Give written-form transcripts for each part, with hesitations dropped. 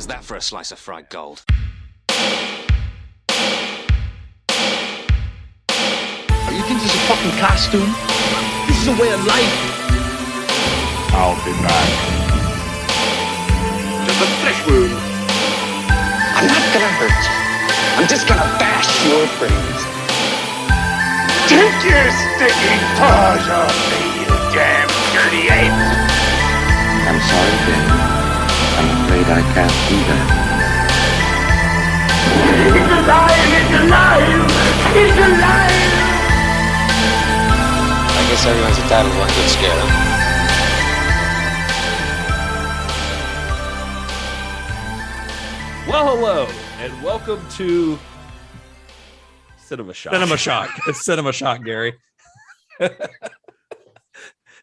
How's that for a slice of fried gold? You think this is a fucking costume? This is a way of life. I'll be back. There's a flesh wound. I'm not gonna hurt you. I'm just gonna bash your brains. Take your sticking paws off me, you damn dirty ape! I'm sorry, Dave. I'm afraid I can't do that. It's alive! It's alive! It's alive! I guess everyone's entitled to one good scare, huh? Well, hello, and welcome to Cinema Shock. Cinema Shock. It's Cinema Shock, Gary.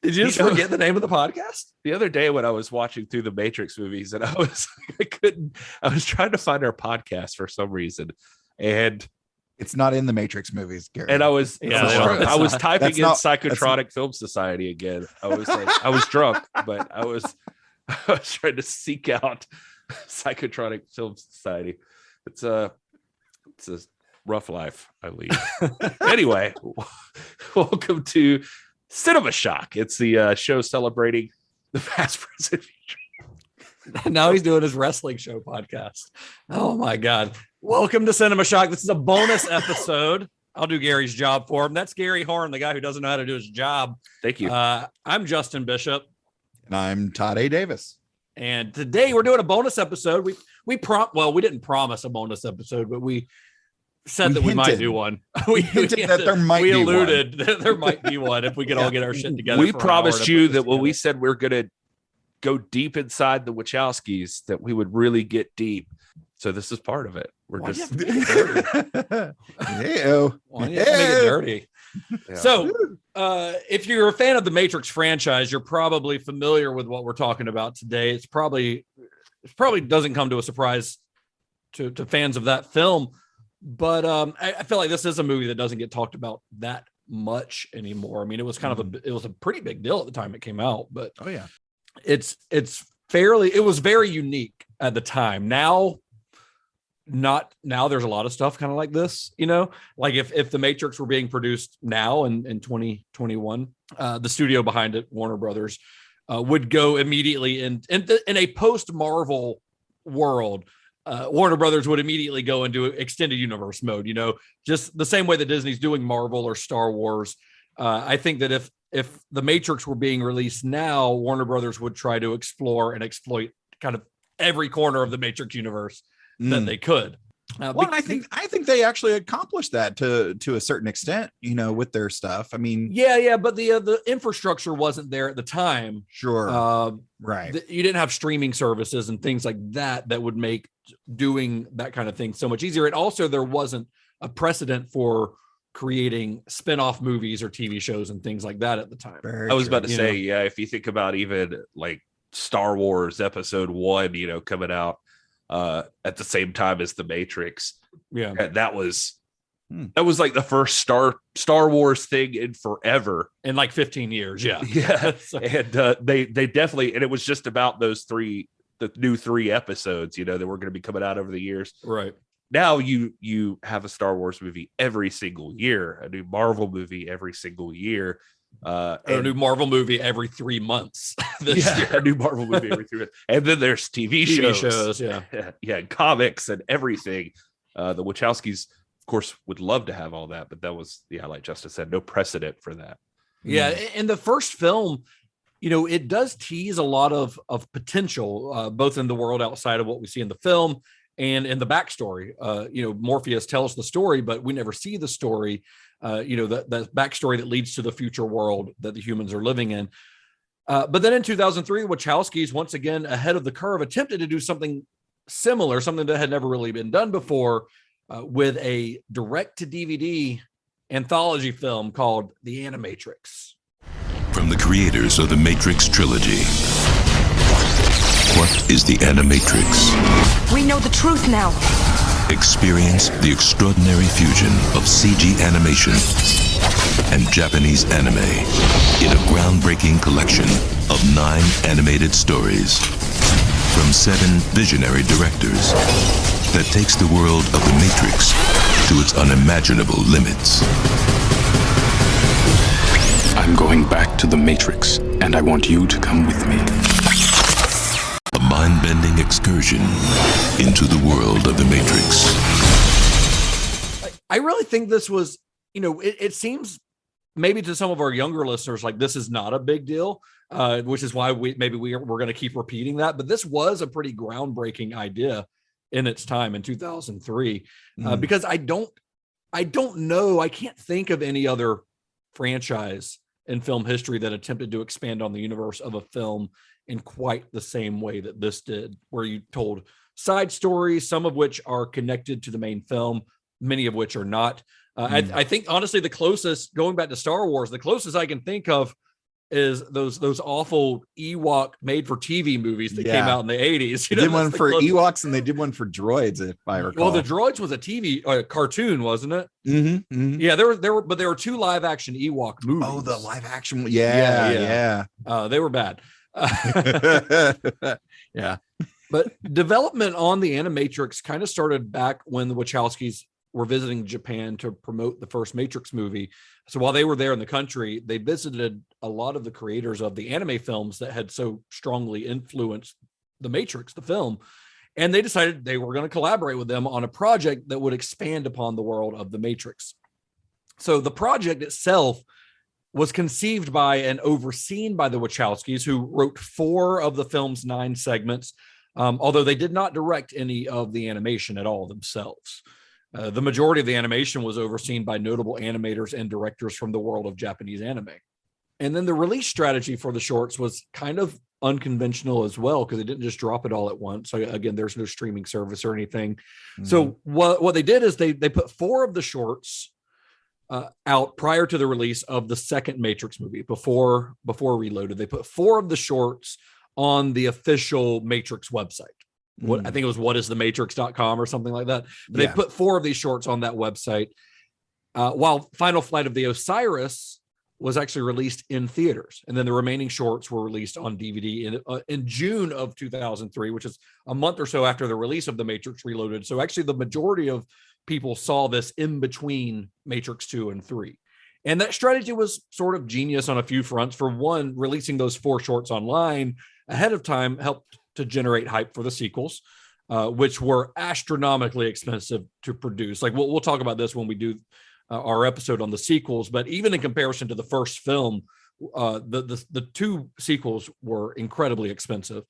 Did you just forget the name of the podcast? The other day when I was watching through the Matrix movies, and I was trying to find our podcast for some reason, and it's not in the Matrix movies, Gary. And I was typing in Psychotronic Film Society again. I was drunk, but I was trying to seek out Psychotronic Film Society. It's a rough life I lead. Anyway, welcome to Cinema Shock. It's the show celebrating the past, present, future. Now he's doing his wrestling show podcast. Oh my God. Welcome to Cinema Shock. This is a bonus episode. I'll do Gary's job for him. That's Gary Horn, the guy who doesn't know how to do his job. Thank you. I'm Justin Bishop. And I'm Todd A. Davis. And today we're doing a bonus episode. We didn't promise a bonus episode, but we said we might do one. We hinted that there might be one. We alluded that there might be one if we could all get our shit together. We promised you that when we said we're going to go deep inside the Wachowskis, that we would really get deep. So this is part of it. We're Why just make it dirty. Yeah. So if you're a fan of the Matrix franchise, you're probably familiar with what we're talking about today. It probably doesn't come to a surprise to fans of that film, but I feel like this is a movie that doesn't get talked about that much anymore. I mean, it was kind of it was a pretty big deal at the time it came out, but oh yeah, it was very unique at the time. Now there's a lot of stuff kind of like this, like if the Matrix were being produced now in 2021, the studio behind it, Warner Brothers, would go immediately in a post Marvel world. Warner Brothers would immediately go into extended universe mode, just the same way that Disney's doing Marvel or Star Wars. I think that if the Matrix were being released now, Warner Brothers would try to explore and exploit kind of every corner of the Matrix universe that they could. I think they actually accomplished that to a certain extent, with their stuff. I mean, yeah, but the infrastructure wasn't there at the time. Sure, right. You didn't have streaming services and things like that would make doing that kind of thing so much easier. And also, there wasn't a precedent for creating spin-off movies or TV shows and things like that at the time. I was about to say, yeah, if you think about even like Star Wars Episode 1, coming out at the same time as the Matrix, that was like the first Star Wars thing in forever, in like 15 years. And they definitely, and it was just about the new 3 episodes that were going to be coming out over the years. Right now you have a Star Wars movie every single year, a new Marvel movie every single year, a new Marvel movie every 3 months. This year. A new Marvel movie every 3 months, and then there's TV shows, and comics and everything. The Wachowskis, of course, would love to have all that, but that was, like Justin said, no precedent for that. Yeah, in the first film, it does tease a lot of potential, both in the world outside of what we see in the film and in the backstory. Morpheus tells the story, but we never see the story. The backstory that leads to the future world that the humans are living in. But then in 2003, Wachowskis, once again ahead of the curve, attempted to do something similar, something that had never really been done before, with a direct-to-DVD anthology film called The ANIMATRIX. From the creators of the Matrix trilogy, what is the ANIMATRIX? We know the truth now. Experience the extraordinary fusion of CG animation and Japanese anime in a groundbreaking collection of 9 animated stories. from 7 visionary directors that takes the world of the Matrix to its unimaginable limits. I'm going back to the Matrix, and I want you to come with me. A mind-bending excursion into the world of the Matrix. I really think this was, it seems maybe to some of our younger listeners like this is not a big deal, which is why we're going to keep repeating that. But this was a pretty groundbreaking idea in its time in 2003, because I don't know, I can't think of any other franchise in film history that attempted to expand on the universe of a film in quite the same way that this did, where you told side stories, some of which are connected to the main film, many of which are not. I think honestly, the closest, going back to Star Wars, the closest I can think of is those awful Ewok made for TV movies that came out in the 80s. They did one for Ewoks and they did one for droids, if I recall. Well, the droids was a cartoon, wasn't it? Yeah, there were 2 live action Ewok movies. Oh, the live action. Yeah. They were bad. Yeah. But development on the Animatrix kind of started back when the Wachowskis were visiting Japan to promote the first Matrix movie. So while they were there in the country, they visited a lot of the creators of the anime films that had so strongly influenced the Matrix, the film. And they decided they were going to collaborate with them on a project that would expand upon the world of the Matrix. So the project itself was conceived by and overseen by the Wachowskis, who wrote 4 of the film's 9 segments, although they did not direct any of the animation at all themselves. The majority of the animation was overseen by notable animators and directors from the world of Japanese anime. And then the release strategy for the shorts was kind of unconventional as well, because they didn't just drop it all at once. So again, there's no streaming service or anything. So what they did is they put 4 of the shorts out prior to the release of the second Matrix movie, before Reloaded. They put 4 of the shorts on the official Matrix website. I think it was whatisthematrix.com or something like that. But they put 4 of these shorts on that website, while Final Flight of the Osiris was actually released in theaters. And then the remaining shorts were released on DVD in June of 2003, which is a month or so after the release of The Matrix Reloaded. So actually the majority of people saw this in between Matrix 2 and 3. And that strategy was sort of genius on a few fronts. For one, releasing those 4 shorts online ahead of time helped to generate hype for the sequels, which were astronomically expensive to produce. Like we'll talk about this when we do our episode on the sequels, but even in comparison to the first film, the 2 sequels were incredibly expensive.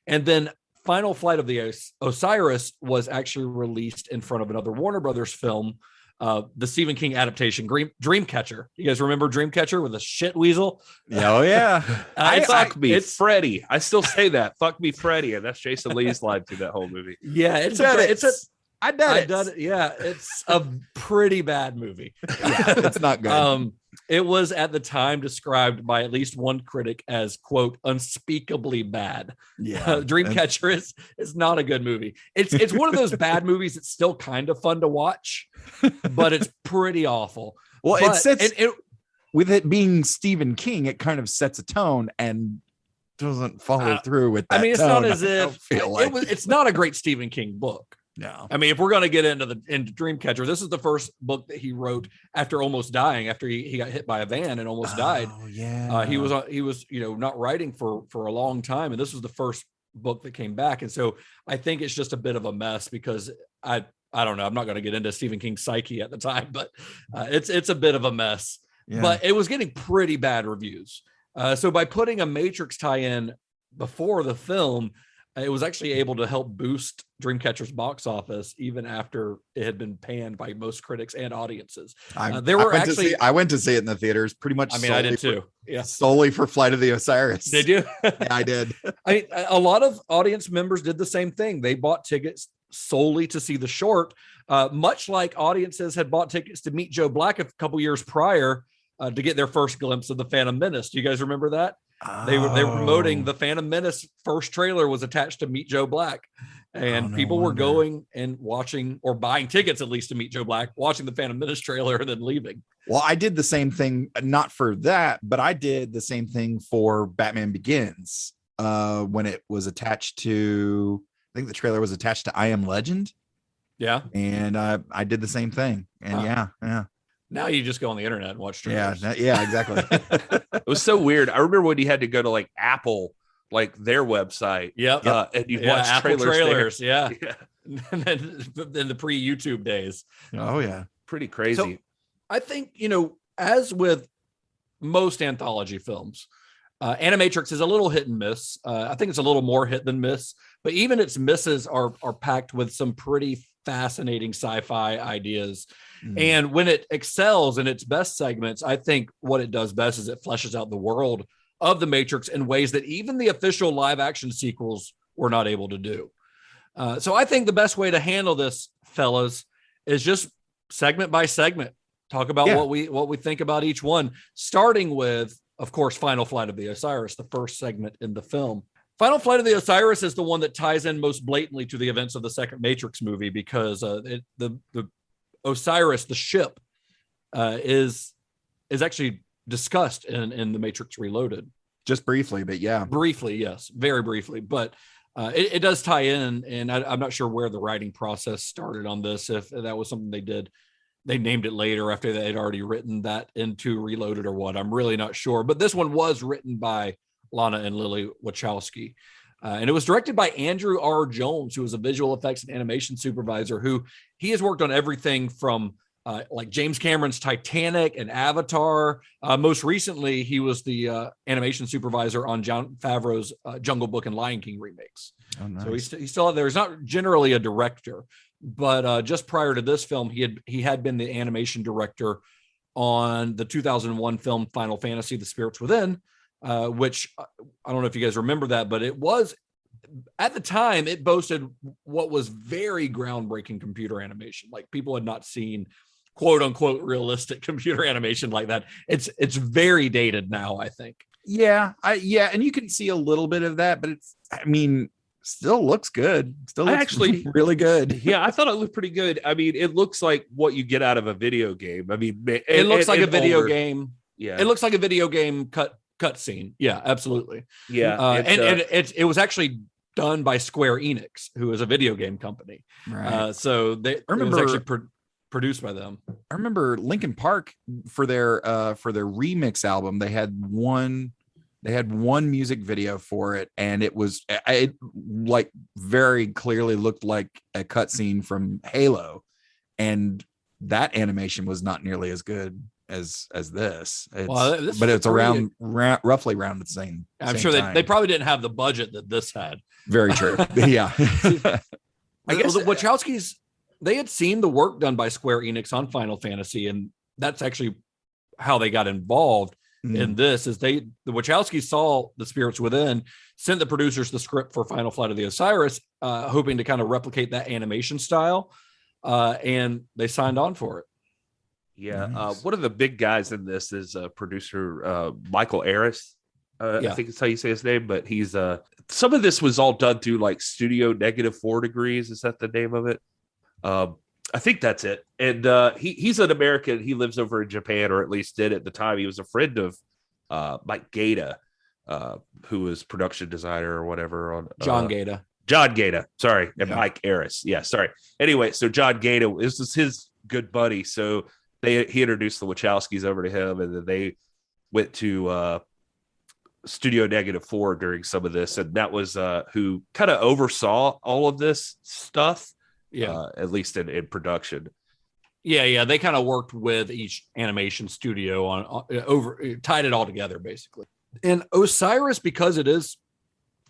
And then Final Flight of the Osiris was actually released in front of another Warner Brothers film, the Stephen King adaptation, Dreamcatcher. You guys remember Dreamcatcher with a shit weasel? Oh yeah. Fuck me, it's Freddy. I still say that. Fuck me, Freddy, and that's Jason Lee's line through that whole movie. Yeah, it's a pretty bad movie. Yeah, it's not good. It was at the time described by at least one critic as, quote, unspeakably bad. Yeah. Dreamcatcher is not a good movie. It's one of those bad movies that's still kind of fun to watch, but it's pretty awful. Well, with it being Stephen King, it kind of sets a tone and doesn't follow through with that. I mean, it's tone. not as if it's not a great Stephen King book. No, I mean, if we're going to get into Dreamcatcher, this is the first book that he wrote after almost dying, after he got hit by a van and almost died. Yeah, he was not writing for a long time, and this was the first book that came back. And so I think it's just a bit of a mess, because I don't know, I'm not going to get into Stephen King's psyche at the time, but it's a bit of a mess. Yeah. But it was getting pretty bad reviews. So by putting a Matrix tie-in before the film, it was actually able to help boost Dreamcatcher's box office even after it had been panned by most critics and audiences. I went to see it in the theaters pretty much. I mean, I did too. Solely for Flight of the Osiris. Did you? Yeah, I did. A lot of audience members did the same thing. They bought tickets solely to see the short, much like audiences had bought tickets to meet Joe Black a couple years prior to get their first glimpse of the Phantom Menace. Do you guys remember that? They were promoting the Phantom Menace. First trailer was attached to Meet Joe Black, and people were going and watching, or buying tickets at least, to meet Joe Black, watching the Phantom Menace trailer and then leaving. Well, I did the same thing, not for that, but I did the same thing for Batman Begins. when it was attached to, I think the trailer was attached to I Am Legend. Yeah. And I did the same thing. And yeah. Now you just go on the internet and watch trailers. Yeah, exactly. It was so weird. I remember when you had to go to like Apple, like their website. Yep. And you watch Apple trailers. yeah. And then in the pre-YouTube days. Oh yeah. Pretty crazy. So I think, as with most anthology films, Animatrix is a little hit and miss. I think it's a little more hit than miss, but even its misses are packed with some pretty fascinating sci-fi ideas. And when it excels in its best segments, I think what it does best is it fleshes out the world of the Matrix in ways that even the official live action sequels were not able to do. So I think the best way to handle this, fellas, is just segment by segment. Talk about what we think about each one, starting with, of course, Final Flight of the Osiris, the first segment in the film. Final Flight of the Osiris is the one that ties in most blatantly to the events of the second Matrix movie, because the Osiris, the ship, is actually discussed in the Matrix Reloaded. Just briefly, but yeah. Briefly, yes. Very briefly. But it does tie in, and I'm not sure where the writing process started on this, if that was something they did. They named it later after they had already written that into Reloaded or what. I'm really not sure. But this one was written by Lana and Lily Wachowski. And it was directed by Andrew R. Jones, who was a visual effects and animation supervisor, who he has worked on everything from like James Cameron's Titanic and Avatar. Most recently, he was the animation supervisor on Jon Favreau's Jungle Book and Lion King remakes. Oh, nice. So he's still out there. He's not generally a director, but just prior to this film, he had been the animation director on the 2001 film Final Fantasy: The Spirits Within, which I don't know if you guys remember that, but it was, at the time, it boasted what was very groundbreaking computer animation. Like, people had not seen quote unquote realistic computer animation like that. It's very dated now, I think. Yeah. And you can see a little bit of that, but still looks good. Still looks actually really good. Yeah, I thought it looked pretty good. I mean, it looks like what you get out of a video game. I mean, it looks like a video game. Yeah, it looks like a video game cut scene. Yeah, absolutely. Yeah, and it was actually done by Square Enix, who is a video game company. Right. So it was actually produced by them. I remember Linkin Park for their remix album. They had one music video for it, and it like very clearly looked like a cutscene from Halo, and that animation was not nearly as good as this. But it's roughly around the same. I'm sure they probably didn't have the budget that this had. Very true. Yeah. I guess the Wachowskis, they had seen the work done by Square Enix on Final Fantasy, and that's actually how they got involved in this. Is the Wachowskis saw The Spirits Within, sent the producers the script for Final Flight of the Osiris, hoping to kind of replicate that animation style, and they signed on for it. Yeah. Nice. One of the big guys in this is producer Michael Aris. I think it's how you say his name, but he's some of this was all done through like Studio -4 degrees. Is that the name of it? I think that's it. And he's an American. He lives over in Japan, or at least did at the time. He was a friend of Mike Gaeta, who was production designer or whatever on John Gaeta. John Gaeta, sorry, and Mike Aris. Yeah, sorry. Anyway, so John Gaeta, this was his good buddy. So he introduced the Wachowskis over to him, and then they went to Studio -4 during some of this, and that was who kind of oversaw all of this stuff. Yeah, at least in production. Yeah, they kind of worked with each animation studio on tied it all together basically. And Osiris, because it is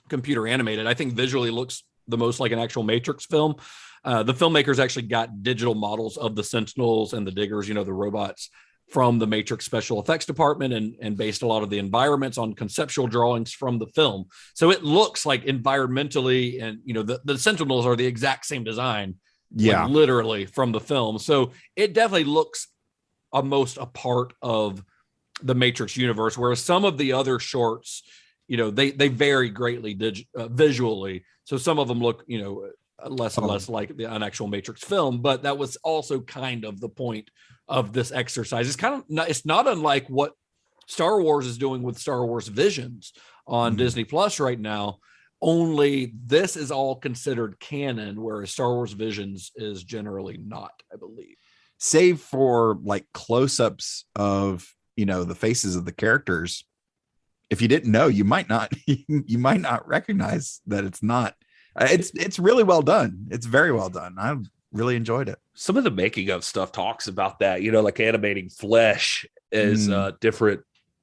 computer animated, I think visually looks the most like an actual Matrix film. The filmmakers actually got digital models of the Sentinels and the Diggers, the robots, from the Matrix special effects department, and based a lot of the environments on conceptual drawings from the film. So it looks like environmentally, and the Sentinels are the exact same design, like literally from the film. So it definitely looks almost a part of the Matrix universe, whereas some of the other shorts, they vary greatly visually. So some of them look, less and less like an actual Matrix film, but that was also kind of the point of this exercise. It's not unlike what Star Wars is doing with Star Wars Visions. on Disney Plus right now. Only this is all considered canon, whereas Star Wars Visions is generally not, I believe. Save for like close-ups of, you know, the faces of the characters. If you didn't know, you might not recognize that it's not. It's really well done. It's very well done. I really enjoyed it. Some of the making of stuff talks about that, you know, like animating flesh is different,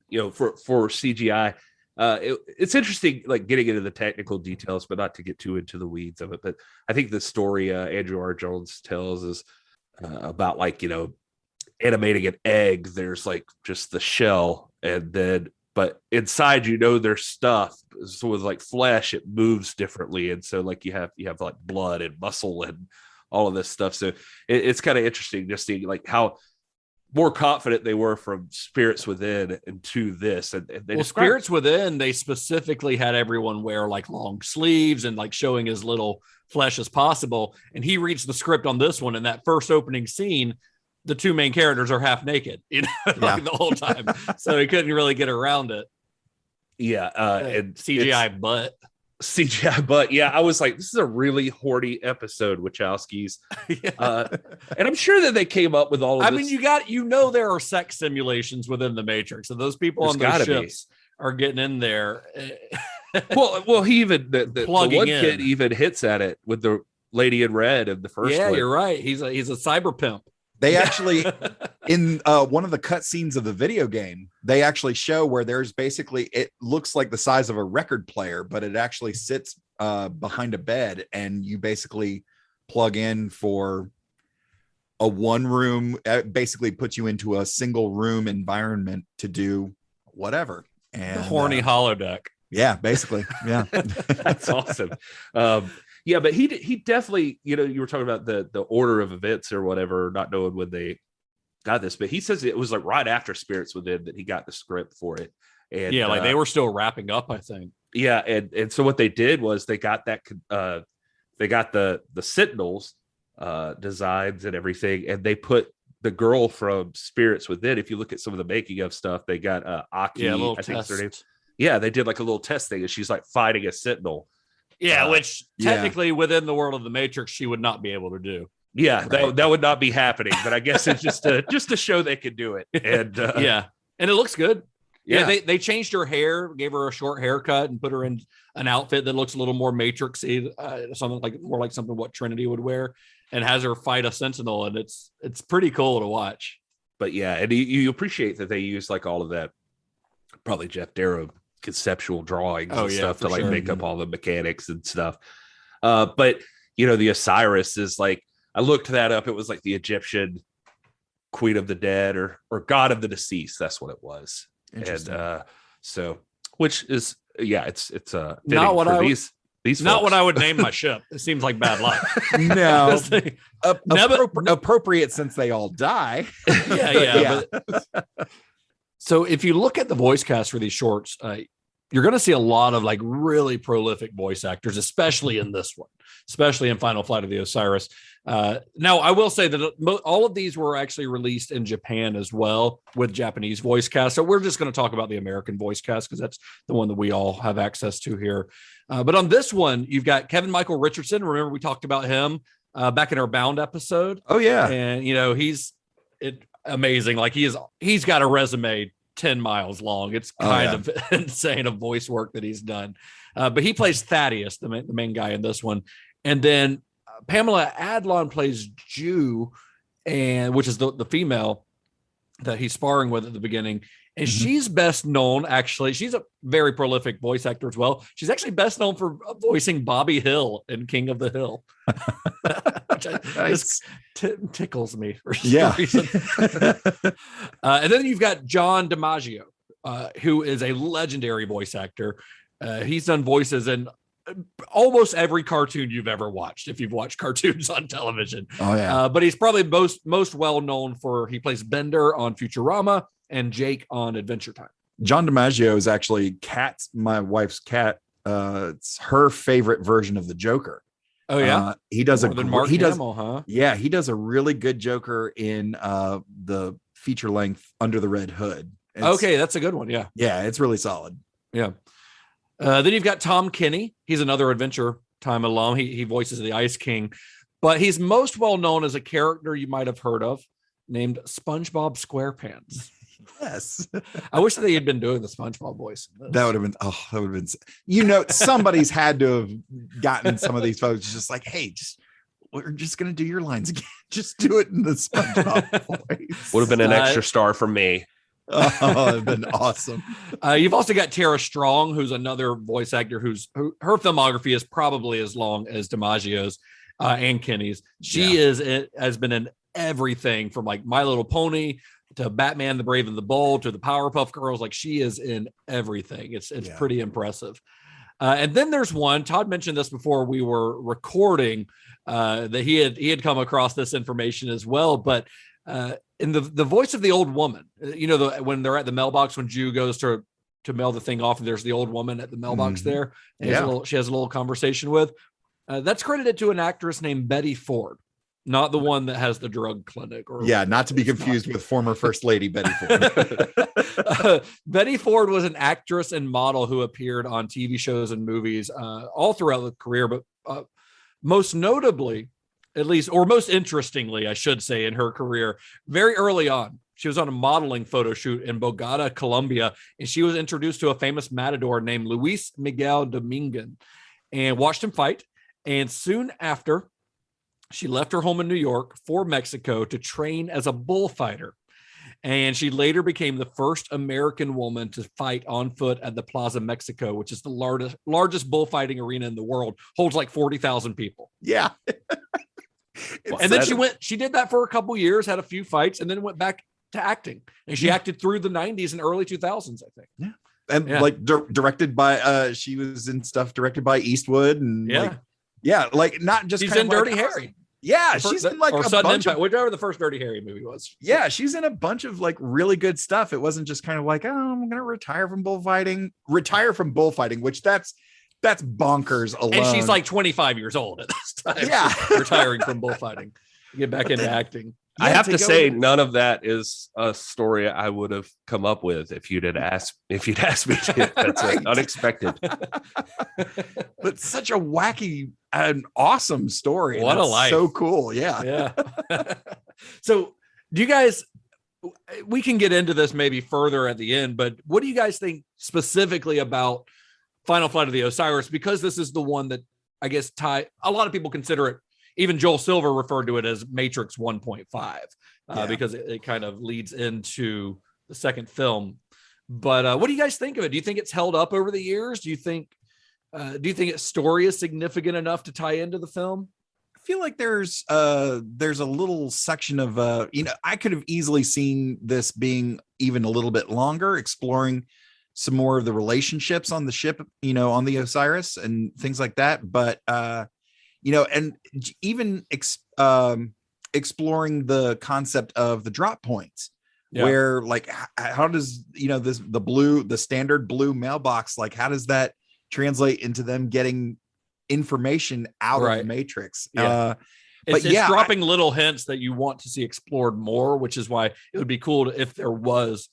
you know, for CGI. It's interesting, like getting into the technical details, but not to get too into the weeds of it. But I think the story Andrew R. Jones tells is about, like, you know, animating an egg. There's like just the shell, and then but inside, you know, there's stuff. So with like flesh, it moves differently, and so like you have like blood and muscle and all of this stuff. So it's kind of interesting just seeing like how more confident they were from Spirits Within into this. And they Spirits Within, they specifically had everyone wear like long sleeves and like showing as little flesh as possible. And he reads the script on this one, and that first opening scene, the two main characters are half naked, you know, like the whole time. So he couldn't really get around it. Yeah. And CGI butt. CGI butt. Yeah. I was like, this is a really horny episode, Wachowskis. And I'm sure that they came up with all of this. I mean, you know, there are sex simulations within the Matrix, and those people on those ships are getting in there. well, he even the one kid even hits at it with the lady in red in the first one. You're right. He's a cyber pimp. They actually, in one of the cut scenes of the video game, they actually show where there's basically, it looks like the size of a record player, but it actually sits behind a bed, and you basically plug in for a one room, basically puts you into a single room environment to do whatever. And the horny holodeck. Yeah, basically. Yeah. That's awesome. Yeah, but he definitely, you know, you were talking about the order of events or whatever, not knowing when they got this, but he says it was like right after Spirits Within that he got the script for it. And yeah, like they were still wrapping up, I think. Yeah, and so what they did was they got that they got the Sentinels designs and everything, and they put the girl from Spirits Within. If you look at some of the making of stuff, they got Aki, I think is her name. Yeah, they did like a little test thing, and she's like fighting a Sentinel. Yeah, which technically within the world of the Matrix, she would not be able to do. Yeah, that would not be happening. But I guess it's just to show they could do it. And and it looks good. Yeah, they changed her hair, gave her a short haircut, and put her in an outfit that looks a little more Matrixy, something like more like something what Trinity would wear, and has her fight a Sentinel, and it's pretty cool to watch. But yeah, and you appreciate that they use like all of that, probably Jeff Darrow conceptual drawings and stuff to like make up all the mechanics and stuff. But you know, the Osiris is like, I looked that up. It was like the Egyptian Queen of the Dead or God of the Deceased. That's what it was. And so, which is it's not what these not folks. what I would name my ship. It seems like bad luck. No, appropriate since they all die. Yeah. So if you look at the voice cast for these shorts, you're going to see a lot of like really prolific voice actors, especially in this one, especially in Final Flight of the Osiris. Now, I will say that all of these were actually released in Japan as well with Japanese voice cast. So we're just going to talk about the American voice cast because that's the one that we all have access to here. But on this one, you've got Kevin Michael Richardson. Remember, we talked about him back in our Bound episode. Oh, yeah. And, you know, he's amazing. Like he's got a resume 10 miles long. It's kind of insane of voice work that he's done. But he plays Thaddeus, the main guy in this one. And then Pamela Adlon plays Jew, which is the female that he's sparring with at the beginning. And she's best known, actually, she's a very prolific voice actor as well. She's actually best known for voicing Bobby Hill in King of the Hill. Which tickles me for some reason. And then you've got John DiMaggio, who is a legendary voice actor. He's done voices in almost every cartoon you've ever watched, if you've watched cartoons on television. But he's probably most well known for, he plays Bender on Futurama and Jake on Adventure Time. John DiMaggio is actually my wife's cat. It's her favorite version of the Joker. Oh yeah, he does Mark Hamill, huh? Yeah, he does a really good Joker in the feature length Under the Red Hood. Okay, that's a good one. Yeah, it's really solid. Yeah. Then you've got Tom Kenny. He's another Adventure Time alum. He voices the Ice King, but he's most well known as a character you might have heard of named SpongeBob SquarePants. Yes. I wish they had been doing the SpongeBob voice. That would have been, that would have been, somebody's had to have gotten some of these folks just like, hey, we're just going to do your lines again. Just do it in the SpongeBob voice. Would have been an extra star for me. Oh, it'd been awesome. You've also got Tara Strong, who's another voice actor who her filmography is probably as long as DiMaggio's and Kenny's. She has been in everything from like My Little Pony to Batman, the Brave and the Bold to the Powerpuff Girls. Like she is in everything. It's pretty impressive. And then there's one, Todd mentioned this before we were recording, that he had come across this information as well, but in the voice of the old woman, when they're at the mailbox, when Jew goes to mail the thing off, and there's the old woman at the mailbox there. And she has a little conversation with. That's credited to an actress named Betty Ford, not the one that has the drug clinic. Not to be confused with former First Lady Betty Ford. Betty Ford was an actress and model who appeared on TV shows and movies all throughout the career, but most notably, at least, or most interestingly, I should say, in her career, very early on, she was on a modeling photo shoot in Bogota, Colombia, and she was introduced to a famous matador named Luis Miguel Domingan and watched him fight. And soon after, she left her home in New York for Mexico to train as a bullfighter. And she later became the first American woman to fight on foot at the Plaza Mexico, which is the largest bullfighting arena in the world, holds like 40,000 people. Yeah. And then she did that for a couple years, had a few fights, and then went back to acting. And she acted through the 90s and early 2000s, I think. Yeah. And like directed by, she was in stuff directed by Eastwood. And like not just she's in Dirty Harry. Yeah, she's in like a bunch of whichever the first Dirty Harry movie was. Yeah, she's in a bunch of like really good stuff. It wasn't just kind of like, I'm gonna retire from bullfighting, which that's bonkers alone. And she's like 25 years old at this time. Yeah, she's retiring from bullfighting, get back into acting. I have to say, none of that is a story I would have come up with if you'd asked me to. That's unexpected. But such a wacky and awesome story. What a life! So cool. Yeah. So, do you guys? We can get into this maybe further at the end, but what do you guys think specifically about Final Flight of the Osiris? Because this is the one that I guess a lot of people consider it. Even Joel Silver referred to it as Matrix 1.5 because it kind of leads into the second film. But what do you guys think of it? Do you think it's held up over the years? Do you think its story is significant enough to tie into the film? I feel like there's a little section of I could have easily seen this being even a little bit longer, exploring some more of the relationships on the ship, on the Osiris and things like that. But and even exploring the concept of the drop points, where like how does the standard blue mailbox, like how does that translate into them getting information out of the Matrix? It's dropping little hints that you want to see explored more, which is why it would be cool if there was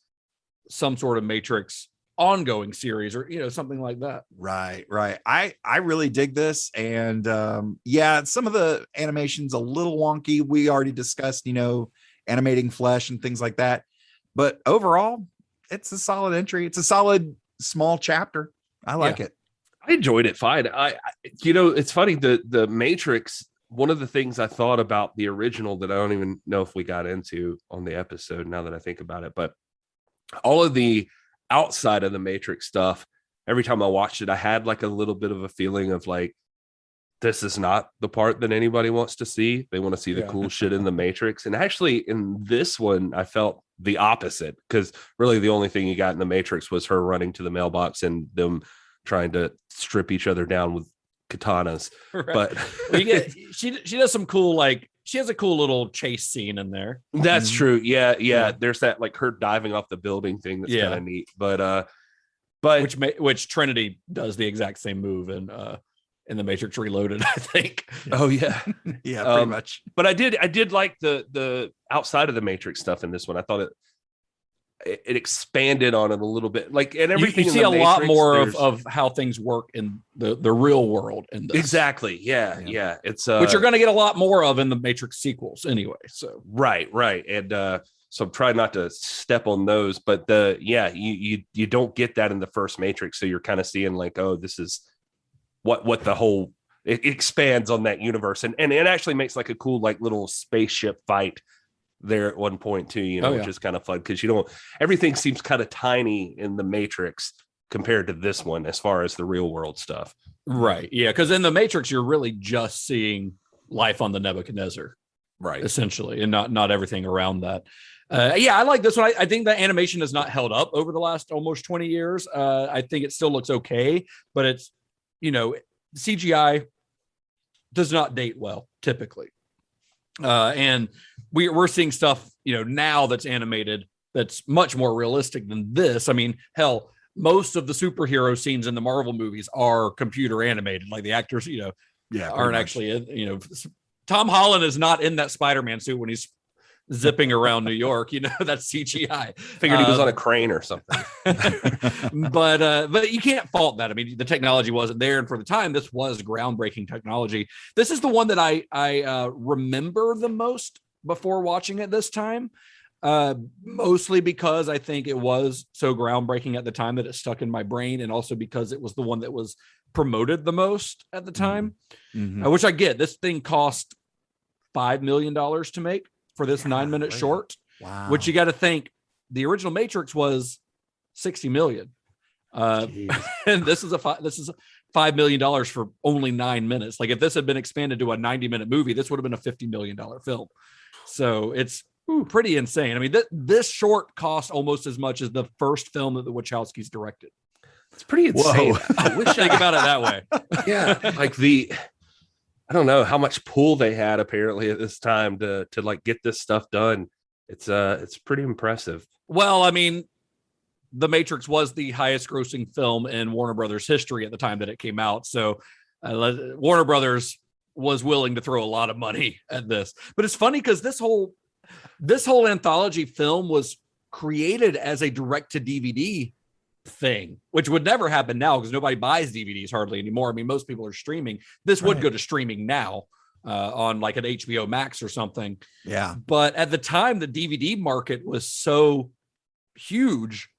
some sort of Matrix ongoing series or something like that. Right. I really dig this, and some of the animation's a little wonky. We already discussed animating flesh and things like that, but overall it's a solid entry. It's a solid small chapter. I like it. I enjoyed it fine. It's funny, the Matrix, one of the things I thought about the original that I don't even know if we got into on the episode now that I think about it, but all of the outside of the Matrix stuff, every time I watched it, I had like a little bit of a feeling of like, this is not the part that anybody wants to see. They want to see the cool shit in the Matrix. And actually in this one, I felt the opposite, because really the only thing you got in the Matrix was her running to the mailbox and them trying to strip each other down with katanas. Right. But she does some cool, she has a cool little chase scene in there. That's true. Yeah. There's that, like her diving off the building thing. That's kind of neat. But which Trinity does the exact same move in the Matrix Reloaded, I think. Oh yeah. Yeah, pretty much. But I did like the outside of the Matrix stuff in this one. I thought it expanded on it a little bit, like, and everything. You see a lot more of how things work in the real world in this. Exactly. Yeah. It's which you're going to get a lot more of in the Matrix sequels anyway. So right. And so I'm trying not to step on those, but you don't get that in the first Matrix. So you're kind of seeing like, oh, this is what the whole, it expands on that universe, and it actually makes like a cool like little spaceship fight there at one point too, you know, which is kind of fun because everything seems kind of tiny in the Matrix compared to this one as far as the real world stuff. Right. Yeah. Because in the Matrix, you're really just seeing life on the Nebuchadnezzar, right? Essentially, and not everything around that. I like this one. I think the animation has not held up over the last almost 20 years. I think it still looks okay, but it's, CGI does not date well typically. And we're seeing stuff, now that's animated that's much more realistic than this. I mean, hell, most of the superhero scenes in the Marvel movies are computer animated. Like the actors, aren't actually, Tom Holland is not in that Spider-Man suit when he's zipping around New York. That's CGI. Figured he was on a crane or something. But you can't fault that. I mean, the technology wasn't there, and for the time, this was groundbreaking technology. This is the one that I remember the most before watching it this time, mostly because I think it was so groundbreaking at the time that it stuck in my brain, and also because it was the one that was promoted the most at the time. Which I get. This thing cost $5 million to make for this 9-minute short. Wow. Which you got to think the original Matrix was 60 million. And this is $5 million for only 9 minutes. Like if this had been expanded to a 90-minute movie, this would have been a $50 million film. So it's pretty insane. I mean, this short cost almost as much as the first film that the Wachowskis directed. It's pretty insane. I wish think about it that way. Yeah. Like I don't know how much pull they had apparently at this time to like get this stuff done. It's pretty impressive. Well, I mean, The Matrix was the highest grossing film in Warner Brothers history at the time that it came out. So Warner Brothers was willing to throw a lot of money at this. But it's funny because this whole anthology film was created as a direct to DVD thing, which would never happen now because nobody buys DVDs hardly anymore. I mean, most people are streaming. This would go to streaming now on like an HBO Max or something. Yeah. But at the time, the DVD market was so huge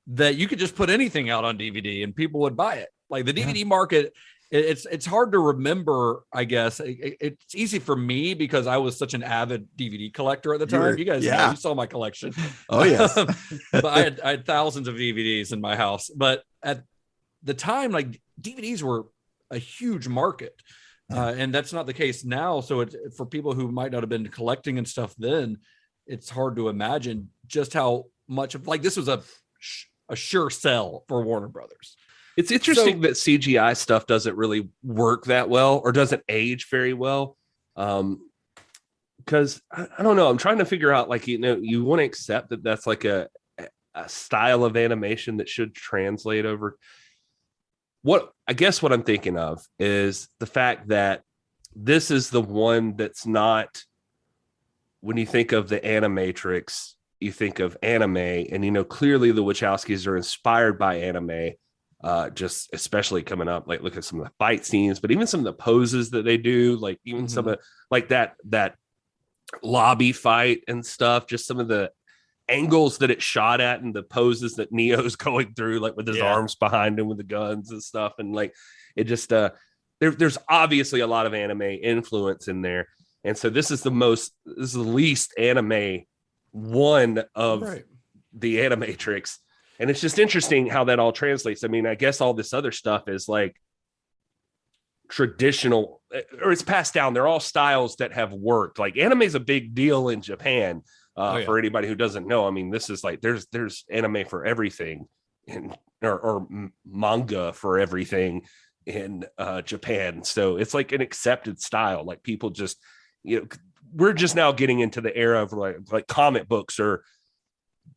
that you could just put anything out on DVD and people would buy it. Like the DVD market, it's hard to remember, I guess. It's easy for me because I was such an avid DVD collector at the time. You guys know, you saw my collection. Oh, yes. But I had thousands of DVDs in my house. But at the time, like DVDs were a huge market. And that's not the case now. So it's for people who might not have been collecting and stuff then, it's hard to imagine just how much of like this was a sure sell for Warner Brothers. It's interesting that CGI stuff doesn't really work that well or doesn't age very well. Because I don't know, I'm trying to figure out like, you want to accept that that's like a style of animation that should translate over. What I'm thinking of is the fact that this is the one that's not, when you think of the Animatrix, you think of anime, and clearly the Wachowskis are inspired by anime. Just especially coming up, like look at some of the fight scenes, but even some of the poses that they do, like even some of like that lobby fight and stuff, just some of the angles that it's shot at and the poses that Neo's going through, like with his arms behind him with the guns and stuff. And like, it just, there's obviously a lot of anime influence in there. And so this is the least anime one of the Animatrix. And it's just interesting how that all translates. I mean, I guess all this other stuff is like traditional, or it's passed down. They're all styles that have worked. Like anime is a big deal in Japan. For anybody who doesn't know, I mean, this is like there's anime for everything, or manga for everything in Japan. So it's like an accepted style. Like people just, we're just now getting into the era of like comic books or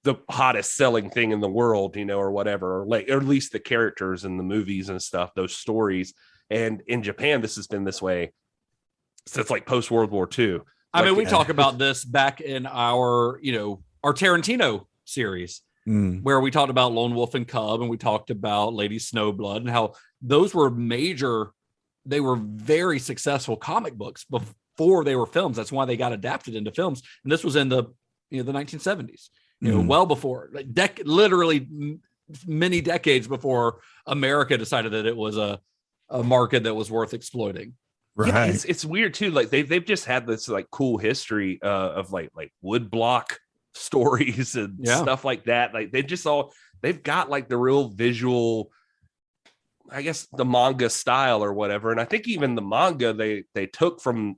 the hottest selling thing in the world, or whatever, or at least the characters in the movies and stuff, those stories. And in Japan, this has been this way since like post World War II. I mean, we talk about this back in our Tarantino series, where we talked about Lone Wolf and Cub, and we talked about Lady Snowblood, and how those were they were very successful comic books before they were films. That's why they got adapted into films. And this was in the 1970s, well before, literally many decades before America decided that it was a market that was worth exploiting. Right. Yeah, it's weird too. Like they've just had this like cool history of like woodblock stories and stuff like that. Like they've got like the real visual, I guess, the manga style or whatever. And I think even the manga they took from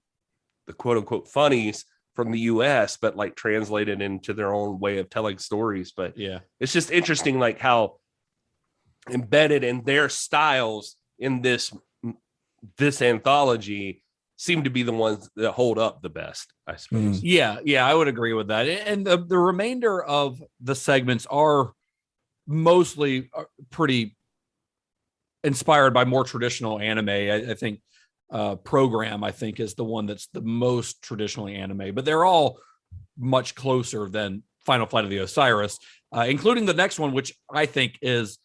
the quote unquote funnies from the US, but like translated into their own way of telling stories. But yeah, it's just interesting, like how embedded in their styles in this anthology seem to be the ones that hold up the best, I suppose. Yeah, I would agree with that. And the remainder of the segments are mostly pretty inspired by more traditional anime. I think Program, I think, is the one that's the most traditionally anime, but they're all much closer than Final Flight of the Osiris, including the next one, which I think is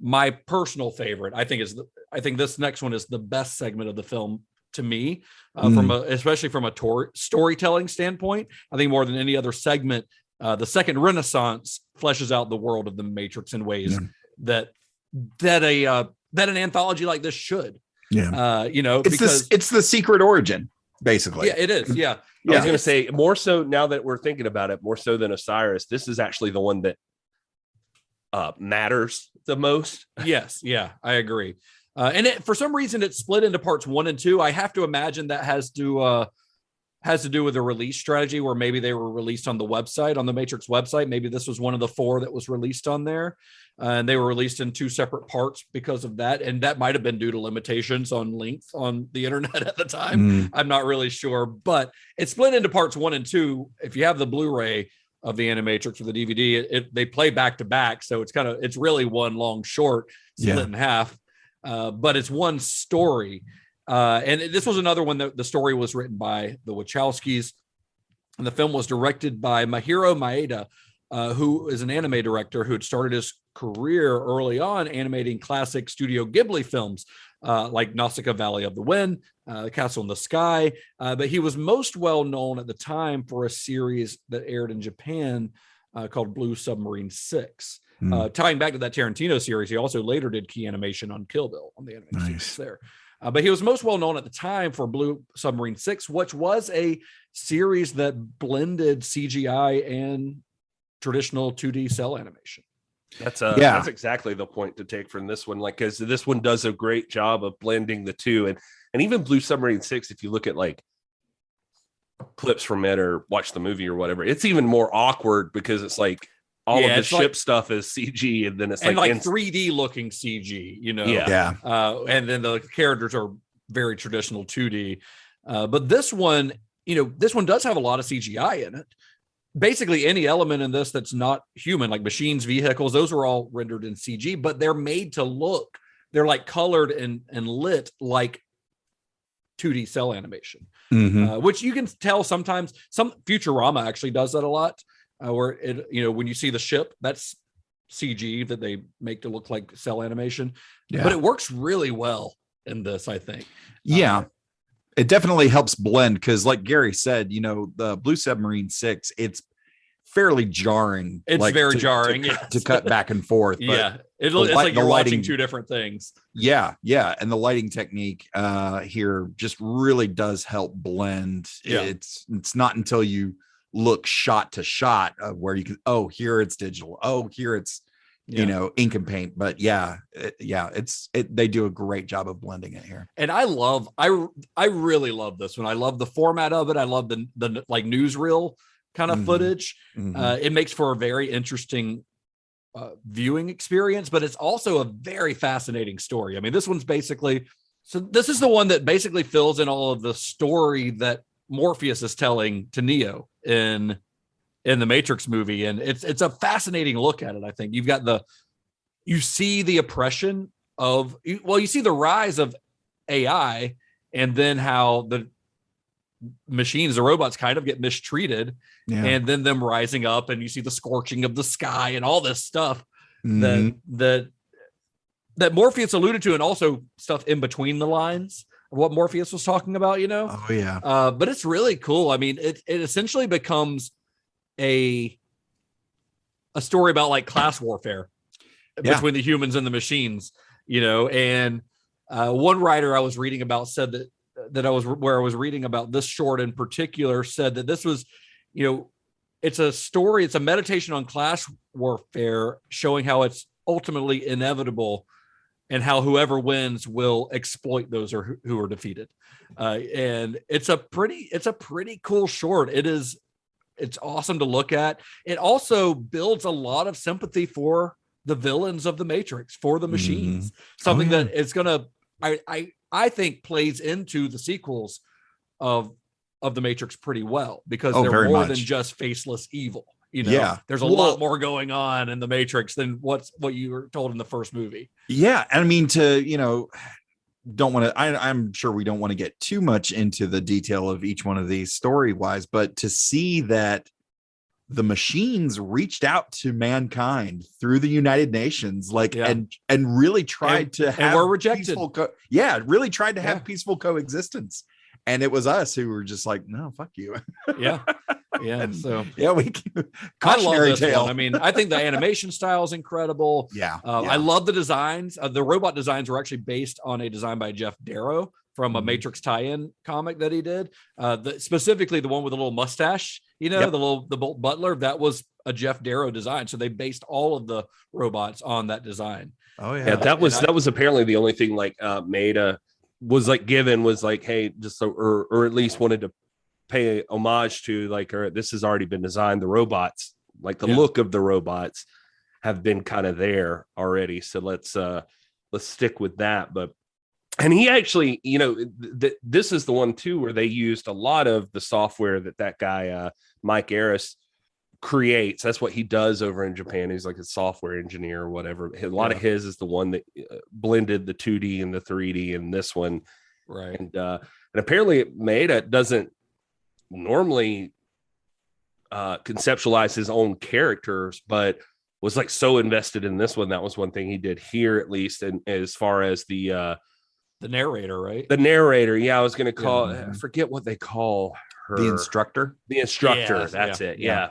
my personal favorite. I think this next one is the best segment of the film to me, especially from a storytelling standpoint. I think more than any other segment, the second Renaissance fleshes out the world of the Matrix in ways that an anthology like this should. Yeah, it's the secret origin, basically. Yeah, it is. Yeah, I was going to say, more so now that we're thinking about it, more so than Osiris, this is actually the one that matters the most. Yes, yeah, I agree. And for some reason, it's split into parts 1 and 2. I have to imagine that has to do with the release strategy, where maybe they were released on the website, on the Matrix website. Maybe this was one of the 4 that was released on there, and they were released in 2 separate parts because of that. And that might have been due to limitations on length on the internet at the time. I'm not really sure, but it's split into parts 1 and 2. If you have the Blu-ray of the Animatrix or the DVD, they play back to back. So it's really one long short split in half, but it's one story. And this was another one that the story was written by the Wachowskis, and the film was directed by Mahiro Maeda, who is an anime director who had started his career early on animating classic Studio Ghibli films like Nausicaa Valley of the Wind, Castle in the Sky. But he was most well known at the time for a series that aired in Japan called Blue Submarine 6. Tying back to that Tarantino series, he also later did key animation on Kill Bill on the animation series there. But he was most well known at the time for Blue Submarine 6, which was a series that blended CGI and traditional 2D cell animation. That's exactly the point to take from this one. Like, because this one does a great job of blending the two, and even Blue Submarine 6, if you look at like clips from it or watch the movie or whatever, it's even more awkward because it's like all of the ship stuff is CG, and then it's like 3D looking CG, and then the characters are very traditional 2D. But this one does have a lot of CGI in it. Basically, any element in this that's not human, like machines, vehicles, those are all rendered in CG, but they're made to look. They're like colored and lit like 2D cell animation, which you can tell sometimes. Some Futurama actually does that a lot. Where it, when you see the ship, that's CG that they make to look like cell animation, but it works really well in this, I think. It definitely helps blend because, like Gary said, the Blue Submarine 6, it's fairly jarring. It's very jarring to cut back and forth. But it's like you're watching 2 different things. Yeah, and the lighting technique here just really does help blend. It's not until you look shot to shot where you can here it's digital, here it's ink and paint, but they do a great job of blending it here. And I really love this one. I love the format of it. I love the like newsreel kind of footage. It makes for a very interesting viewing experience, but it's also a very fascinating story. I mean, this is the one that basically fills in all of the story that Morpheus is telling to Neo in the Matrix movie, and it's a fascinating look at it. I think you see the oppression you see the rise of AI, and then how machines, the robots kind of get mistreated, and then them rising up, and you see the scorching of the sky and all this stuff that Morpheus alluded to, and also stuff in between the lines of what Morpheus was talking about, Oh yeah. But it's really cool. I mean, it essentially becomes a story about like class warfare between the humans and the machines, and one writer I was reading about said that I was reading about this short in particular said that this was, it's a story, it's a meditation on class warfare, showing how it's ultimately inevitable and how whoever wins will exploit those who are defeated. And it's a pretty cool short. It's awesome to look at. It also builds a lot of sympathy for the villains of the Matrix, for the machines, something that is going to, I think, plays into the sequels of the Matrix pretty well, because they're more than just faceless evil. There's a lot more going on in the Matrix than what you were told in the first movie. Yeah. And I mean, I'm sure we don't want to get too much into the detail of each one of these story wise, but to see that the machines reached out to mankind through the United Nations, and really tried to have, and were rejected. Really tried to have peaceful coexistence. And it was us who were just like, no, fuck you. Yeah. So I love this one. I mean, I think the animation style is incredible. I love the designs. The robot designs were actually based on a design by Jeff Darrow from a Matrix tie-in comic that he did. Specifically the one with the little mustache, the Bolt Butler, that was a Jeff Darrow design. So they based all of the robots on that design. Oh yeah. That was apparently the only thing Maeda was given was hey, just or at least wanted to pay homage to this has already been designed. The robots, the look of the robots have been kind of there already. So let's stick with that. And he actually, this is the one too, where they used a lot of the software that guy, Mike Aris, creates. That's what he does over in Japan. He's like a software engineer or whatever. A lot of his is the one that blended the 2D and the 3D in this one. Right. And apparently Maeda doesn't normally conceptualize his own characters, but was so invested in this one. That was one thing he did here, at least. And as far as the narrator, right? The narrator. Yeah. I was going to call, I forget what they call her. The instructor. That's it. Yeah.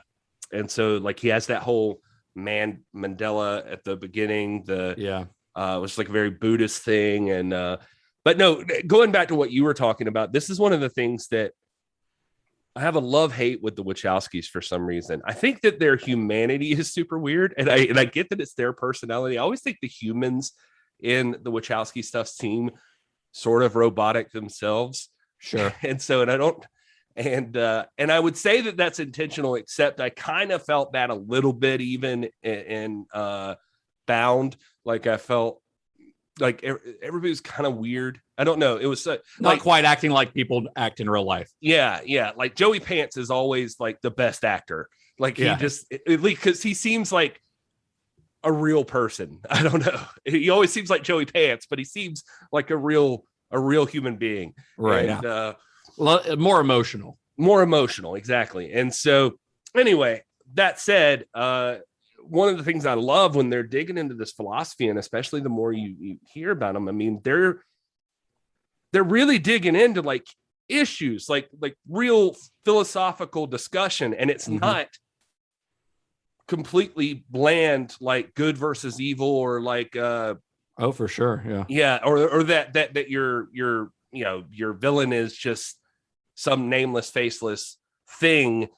And so he has that whole Mandela at the beginning, it was a very Buddhist thing. And, but no, going back to what you were talking about, this is one of the things that I have a love-hate with the Wachowskis for some reason. I think that their humanity is super weird. And I get that it's their personality. I always think the humans in the Wachowski stuff seem sort of robotic themselves. Sure. And so, and I would say that that's intentional, except I kind of felt that a little bit even in Bound. I felt everybody was kind of weird. I don't know. It was not quite acting like people act in real life. Yeah. Joey Pants is always the best actor. He just, at least because he seems like a real person. I don't know. He always seems like Joey Pants, but he seems like a real human being. Right. And, more emotional. Exactly. And so anyway, that said, one of the things I love when they're digging into this philosophy, and especially the more you hear about them, I mean, they're really digging into issues, like real philosophical discussion. And it's not completely bland, good versus evil, or oh, for sure. Yeah. Yeah. Or that your villain is just some nameless, faceless thing.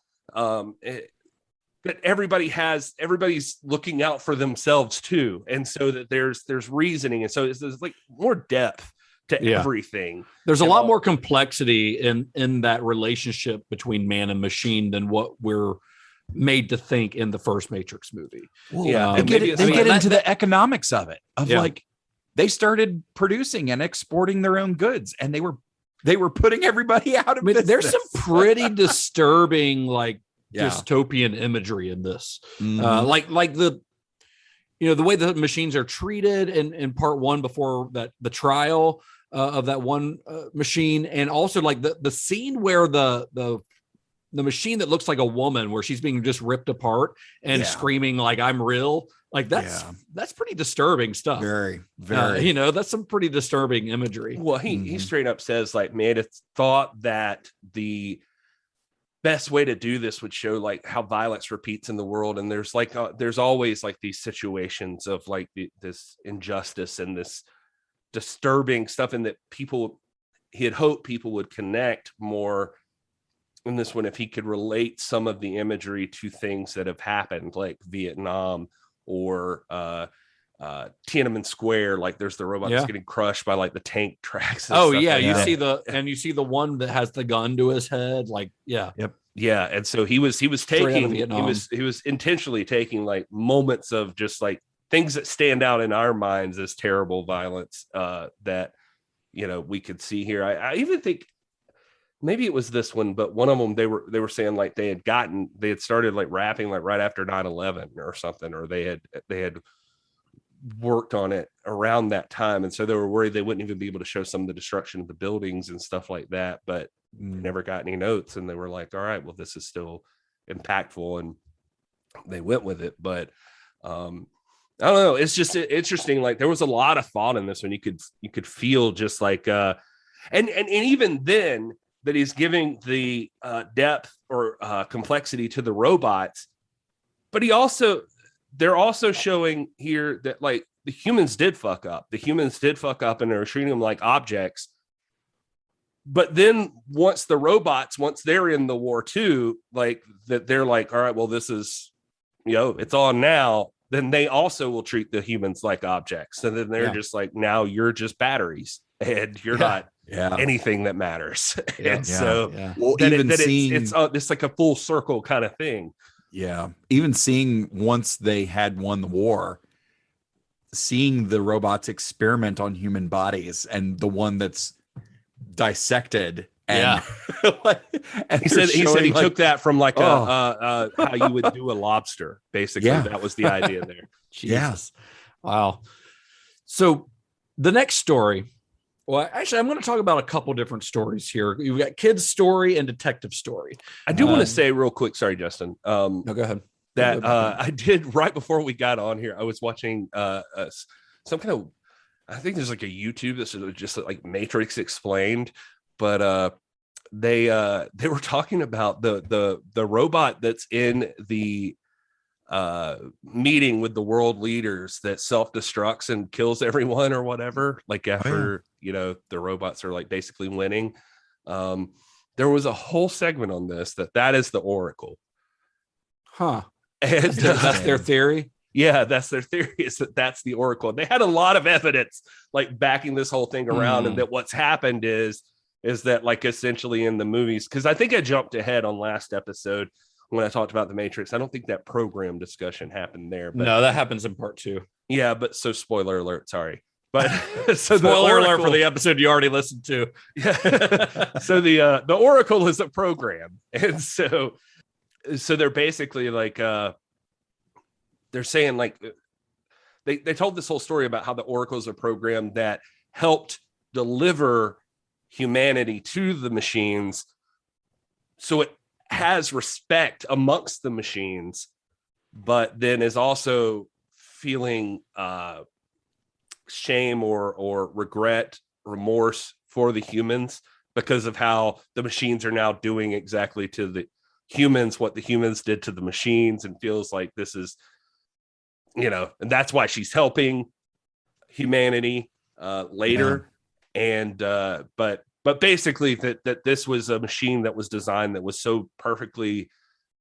That everybody's looking out for themselves too. And so that there's reasoning. And so there's more depth to everything. There's a lot more complexity in that relationship between man and machine than what we're made to think in the first Matrix movie. Well, they get into the economics of it, they started producing and exporting their own goods, and they were putting everybody out of business. There's some pretty disturbing dystopian imagery in this. The way the machines are treated in part one before the trial, of that one machine, and also like the scene where the machine that looks like a woman, where she's being just ripped apart and screaming like "I'm real." Like that's pretty disturbing stuff. Very. That's some pretty disturbing imagery. Well, he straight up says like, man, it's thought that the best way to do this would show like how violence repeats in the world, and there's like there's always like these situations of like this injustice and this disturbing stuff, and that he had hoped people would connect more in this one if he could relate some of the imagery to things that have happened, like Vietnam or Tiananmen Square. Like there's the robot that's getting crushed by like the tank tracks. You see the one that has the gun to his head. Like, and so he was taking he was intentionally taking like moments of just like things that stand out in our minds as terrible violence that we could see here. I even think maybe it was this one, but one of them they were saying like they had started like rapping like right after 9/11 or something, or they had worked on it around that time, and so they were worried they wouldn't even be able to show some of the destruction of the buildings and stuff like that, but never got any notes, and they were like, all right, well, this is still impactful, and they went with it. But I don't know, it's just interesting. Like there was a lot of thought in this one. You could feel just like and even then that he's giving the depth or complexity to the robots, but they're also showing here that like the humans did fuck up. The humans did fuck up, and they're treating them like objects. But then once they're in the war too, like that, they're like, all right, well, this is, it's on now. Then they also will treat the humans like objects. And then they're just like, now you're just batteries and you're not anything that matters. Well, it's like a full circle kind of thing. Yeah. Even seeing once they had won the war, seeing the robots experiment on human bodies, and the one that's dissected. And, and he said he took that from like how you would do a lobster. Basically, that was the idea there. Jesus. Wow. So the next story. Well, actually, I'm going to talk about a couple different stories here. You've got kids' story and detective story. I do want to say real quick. Sorry, Justin. No, go ahead. That I did right before we got on here. I was watching some kind of. I think there's like a YouTube that's just like Matrix Explained, but they were talking about the robot that's in the meeting with the world leaders that self-destructs and kills everyone or whatever, like after the robots are like basically winning. There was a whole segment on this that is the Oracle. And that's their theory. Yeah, that's their theory, is that's the Oracle. And they had a lot of evidence like backing this whole thing around, and that what's happened is that like essentially in the movies, because I think I jumped ahead on last episode when I talked about the Matrix. I don't think that program discussion happened there. But, no, that happens in part 2. Yeah, but so spoiler alert, sorry. But so spoiler alert for the episode you already listened to. Yeah. So the Oracle is a program. And so they're basically like they're saying like they told this whole story about how the Oracle is a program that helped deliver humanity to the machines, so it has respect amongst the machines, but then is also feeling shame or regret, remorse for the humans because of how the machines are now doing exactly to the humans what the humans did to the machines, and feels like this is, and that's why she's helping humanity later. And but basically that this was a machine that was designed that was so perfectly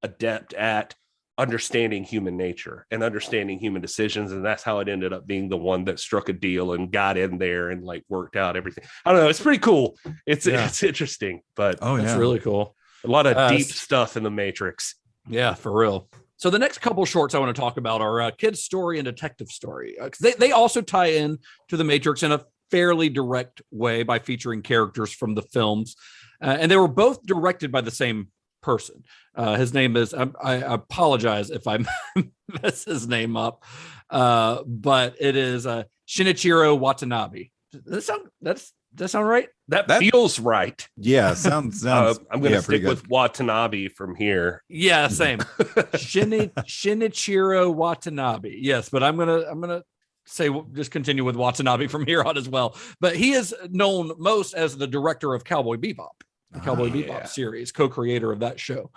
adept at understanding human nature and understanding human decisions, and that's how it ended up being the one that struck a deal and got in there and like worked out everything. I don't know, it's pretty cool. It's interesting, but it's really cool. A lot of deep stuff in the Matrix. Yeah, for real. So the next couple shorts I want to talk about are kids' story and detective story. They also tie in to the Matrix in a fairly direct way by featuring characters from the films. And they were both directed by the same person. His name is, I apologize if I mess his name up, but it is Shinichiro Watanabe. That's that sound right? That feels right. Yeah, sounds. I'm going to stick pretty with Watanabe from here. Yeah, same. Shinichiro Watanabe. Yes, but I'm gonna say just continue with Watanabe from here on as well. But he is known most as the director of Cowboy Bebop. The Cowboy Bebop series, co-creator of that show.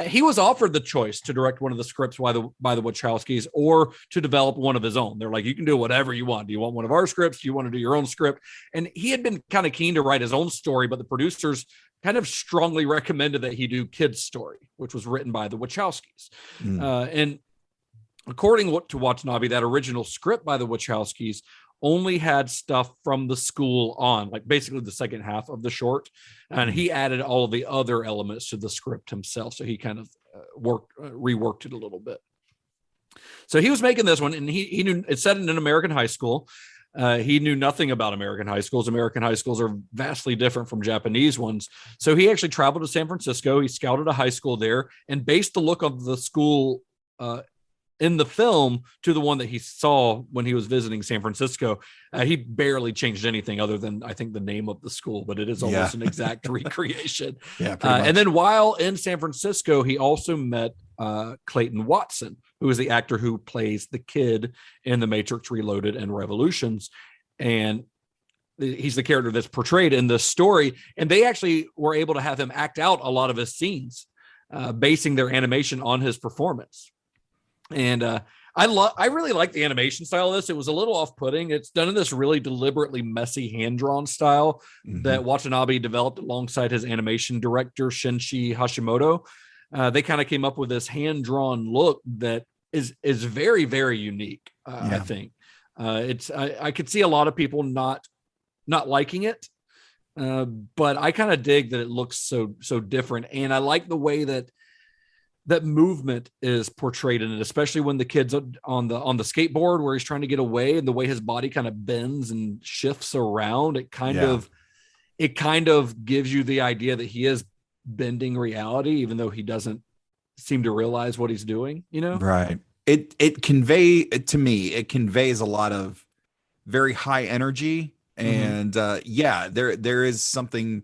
He was offered the choice to direct one of the scripts by the Wachowskis or to develop one of his own. They're like, you can do whatever you want. Do you want one of our scripts? Do you want to do your own script? And he had been kind of keen to write his own story, but the producers kind of strongly recommended that he do Kid's Story, which was written by the Wachowskis. And according to Watanabe, that original script by the Wachowskis only had stuff from the school on, like basically the second half of the short. And he added all of the other elements to the script himself. So he kind of reworked it a little bit. So he was making this one, and he knew it's set in an American high school. He knew nothing about American high schools. American high schools are vastly different from Japanese ones. So he actually traveled to San Francisco. He scouted a high school there and based the look of the school in the film to the one that he saw when he was visiting San Francisco. He barely changed anything other than, I think, the name of the school, but it is almost an exact recreation. And then while in San Francisco, he also met Clayton Watson, who is the actor who plays the kid in The Matrix Reloaded and Revolutions. And he's the character that's portrayed in this story. And they actually were able to have him act out a lot of his scenes, basing their animation on his performance. And I really like the animation style of this. It was a little off-putting. It's done in this really deliberately messy hand-drawn style that Watanabe developed alongside his animation director, Shinichi Hashimoto. They kind of came up with this hand-drawn look that is very, very unique, I think. I could see a lot of people not liking it, but I kind of dig that it looks so different. And I like the way that movement is portrayed in it, especially when the kid's on the skateboard where he's trying to get away, and the way his body kind of bends and shifts around. It kind of gives you the idea that he is bending reality, even though he doesn't seem to realize what he's doing, Right. It conveys a lot of very high energy, and there is something.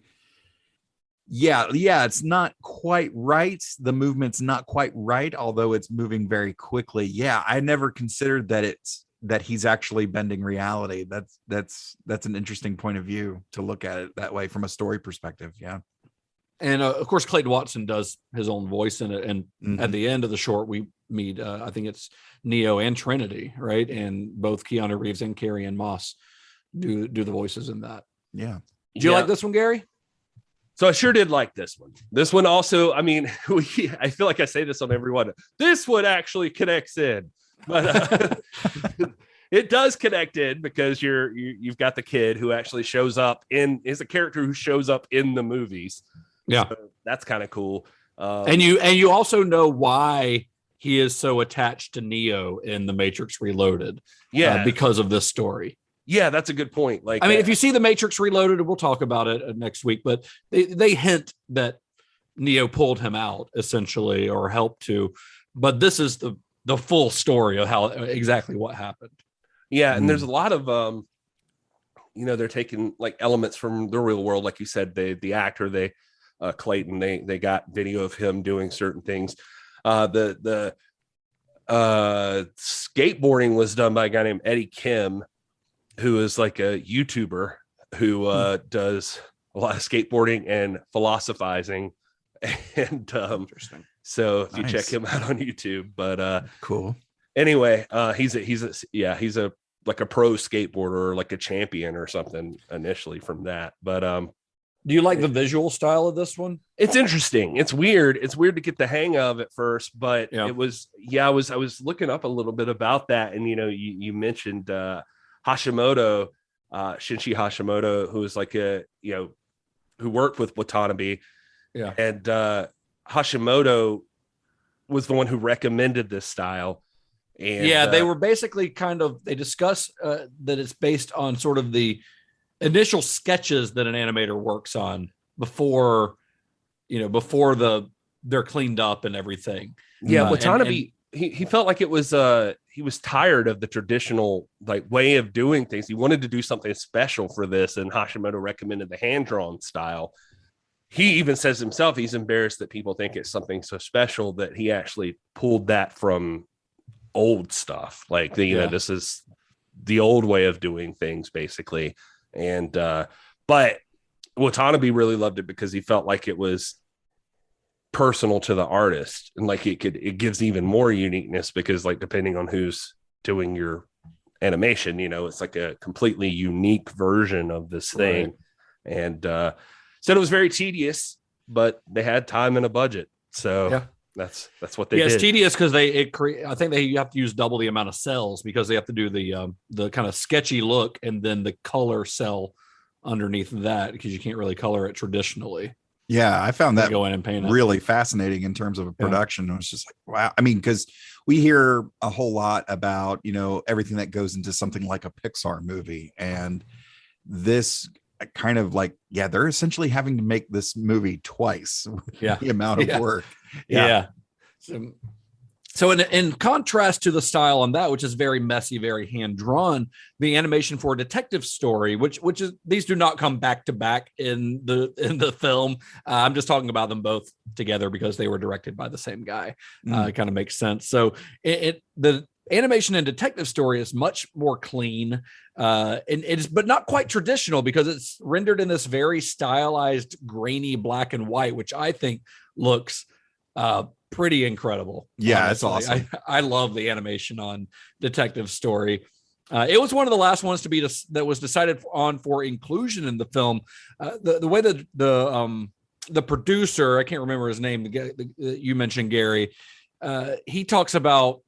It's not quite right. The movement's not quite right, although it's moving very quickly. I never considered that he's actually bending reality. That's an interesting point of view to look at it that way from a story perspective. And of course, Clayton Watson does his own voice in it. And at the end of the short, we meet, I think it's Neo and Trinity, right? And both Keanu Reeves and Carrie-Anne Moss do the voices in that. Yeah. Did you like this one, Gary? So I sure did like this one. This one also, I mean, I feel like I say this on every one. This one actually connects in, but it does connect in because you've got the kid who actually shows up is a character who shows up in the movies. Yeah, so that's kind of cool. And you also know why he is so attached to Neo in The Matrix Reloaded. Because of this story. Yeah, that's a good point. Like, I mean, if you see The Matrix Reloaded, we'll talk about it next week, but they hint that Neo pulled him out essentially, or helped to, but this is the full story of how exactly what happened. Yeah. And there's a lot of, they're taking like elements from the real world. Like you said, the actor, Clayton, they got video of him doing certain things. The skateboarding was done by a guy named Eddie Kim, who is like a YouTuber who does a lot of skateboarding and philosophizing. And interesting. So if you check him out on YouTube, but cool. Anyway, he's a like a pro skateboarder, or like a champion or something initially from that. But do you like the visual style of this one? It's interesting. It's weird. It's weird to get the hang of at first, but it was, I was looking up a little bit about that. And, you mentioned Hashimoto, Shinichi Hashimoto, who was like who worked with Watanabe. Yeah. And Hashimoto was the one who recommended this style. And they were basically they discuss that it's based on sort of the initial sketches that an animator works on before they're cleaned up and everything. Yeah. Watanabe, he felt like it was he was tired of the traditional like way of doing things. He wanted to do something special for this, and Hashimoto recommended the hand-drawn style. He even says himself he's embarrassed that people think it's something so special that he actually pulled that from old stuff. Like you know, this is the old way of doing things basically. And but Watanabe really loved it because he felt like it was personal to the artist, and like it gives even more uniqueness because like depending on who's doing your animation, you know, it's like a completely unique version of this thing. Right. And said it was very tedious, but they had time and a budget, so that's what they did. It's tedious because I think you have to use double the amount of cells because they have to do the kind of sketchy look and then the color cell underneath that because you can't really color it traditionally. Yeah, I found that go in and paint it. Really fascinating in terms of a production. It was just like, wow. I mean, because we hear a whole lot about, you know, everything that goes into something like a Pixar movie. And this kind of like, they're essentially having to make this movie twice with the amount of work. Yeah. So in contrast to the style on that, which is very messy, very hand drawn, the animation for a detective story, which is these do not come back to back in the film. I'm just talking about them both together because they were directed by the same guy. It kind of makes sense. So the animation in detective story is much more clean, and it's but not quite traditional because it's rendered in this very stylized, grainy black and white, which I think looks pretty incredible. Yeah, it's awesome. I love the animation on Detective Story. It was one of the last ones that was decided on for inclusion in the film. The way that the producer, I can't remember his name, the guy that you mentioned, Gary, he talks about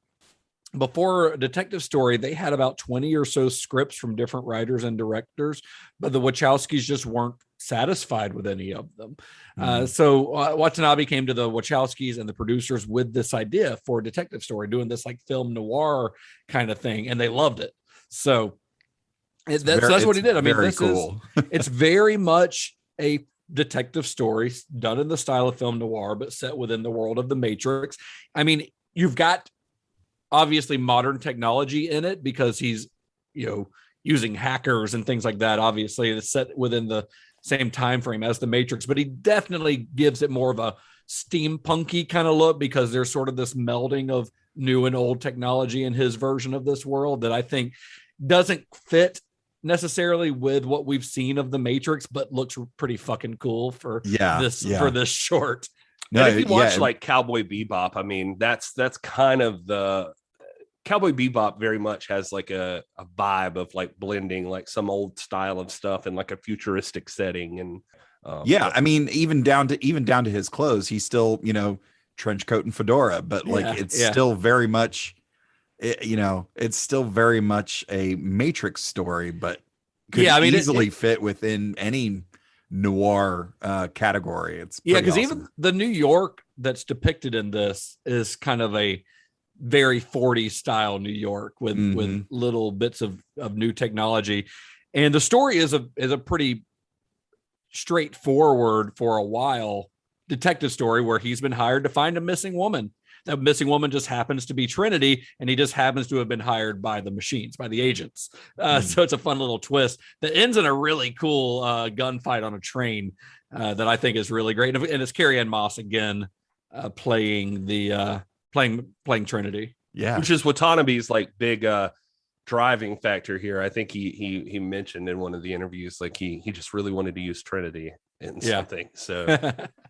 before Detective Story, they had about 20 or so scripts from different writers and directors, but the Wachowskis just weren't satisfied with any of them. So Watanabe came to the Wachowskis and the producers with this idea for a detective story, doing this like film noir kind of thing, and they loved it. So that's what he did. I mean, this cool. It's very much a detective story done in the style of film noir, but set within the world of the Matrix. I mean, you've got obviously modern technology in it because he's, you know, using hackers and things like that. Obviously, it's set within the same time frame as the Matrix, but he definitely gives it more of a steampunky kind of look because there's sort of this melding of new and old technology in his version of this world that I think doesn't fit necessarily with what we've seen of the Matrix, but looks pretty fucking cool for this short. No, and if you watch like Cowboy Bebop, I mean, that's kind of the Cowboy Bebop very much has like a vibe of like blending like some old style of stuff in like a futuristic setting. And I mean, even down to his clothes, he's still, you know, trench coat and fedora, but like it's still very much, it's still very much a Matrix story, but could easily fit within any noir category. It's because awesome. Even the New York that's depicted in this is kind of a very 40s style New York with little bits of new technology, and the story is a pretty straightforward for a while detective story where he's been hired to find a missing woman. That missing woman just happens to be Trinity, and he just happens to have been hired by the machines, by the agents. So it's a fun little twist that ends in a really cool gunfight on a train that I think is really great. And it's Carrie-Anne Moss again playing Trinity. Yeah, which is Watanabe's like big driving factor here. I think he mentioned in one of the interviews like he just really wanted to use Trinity in something. So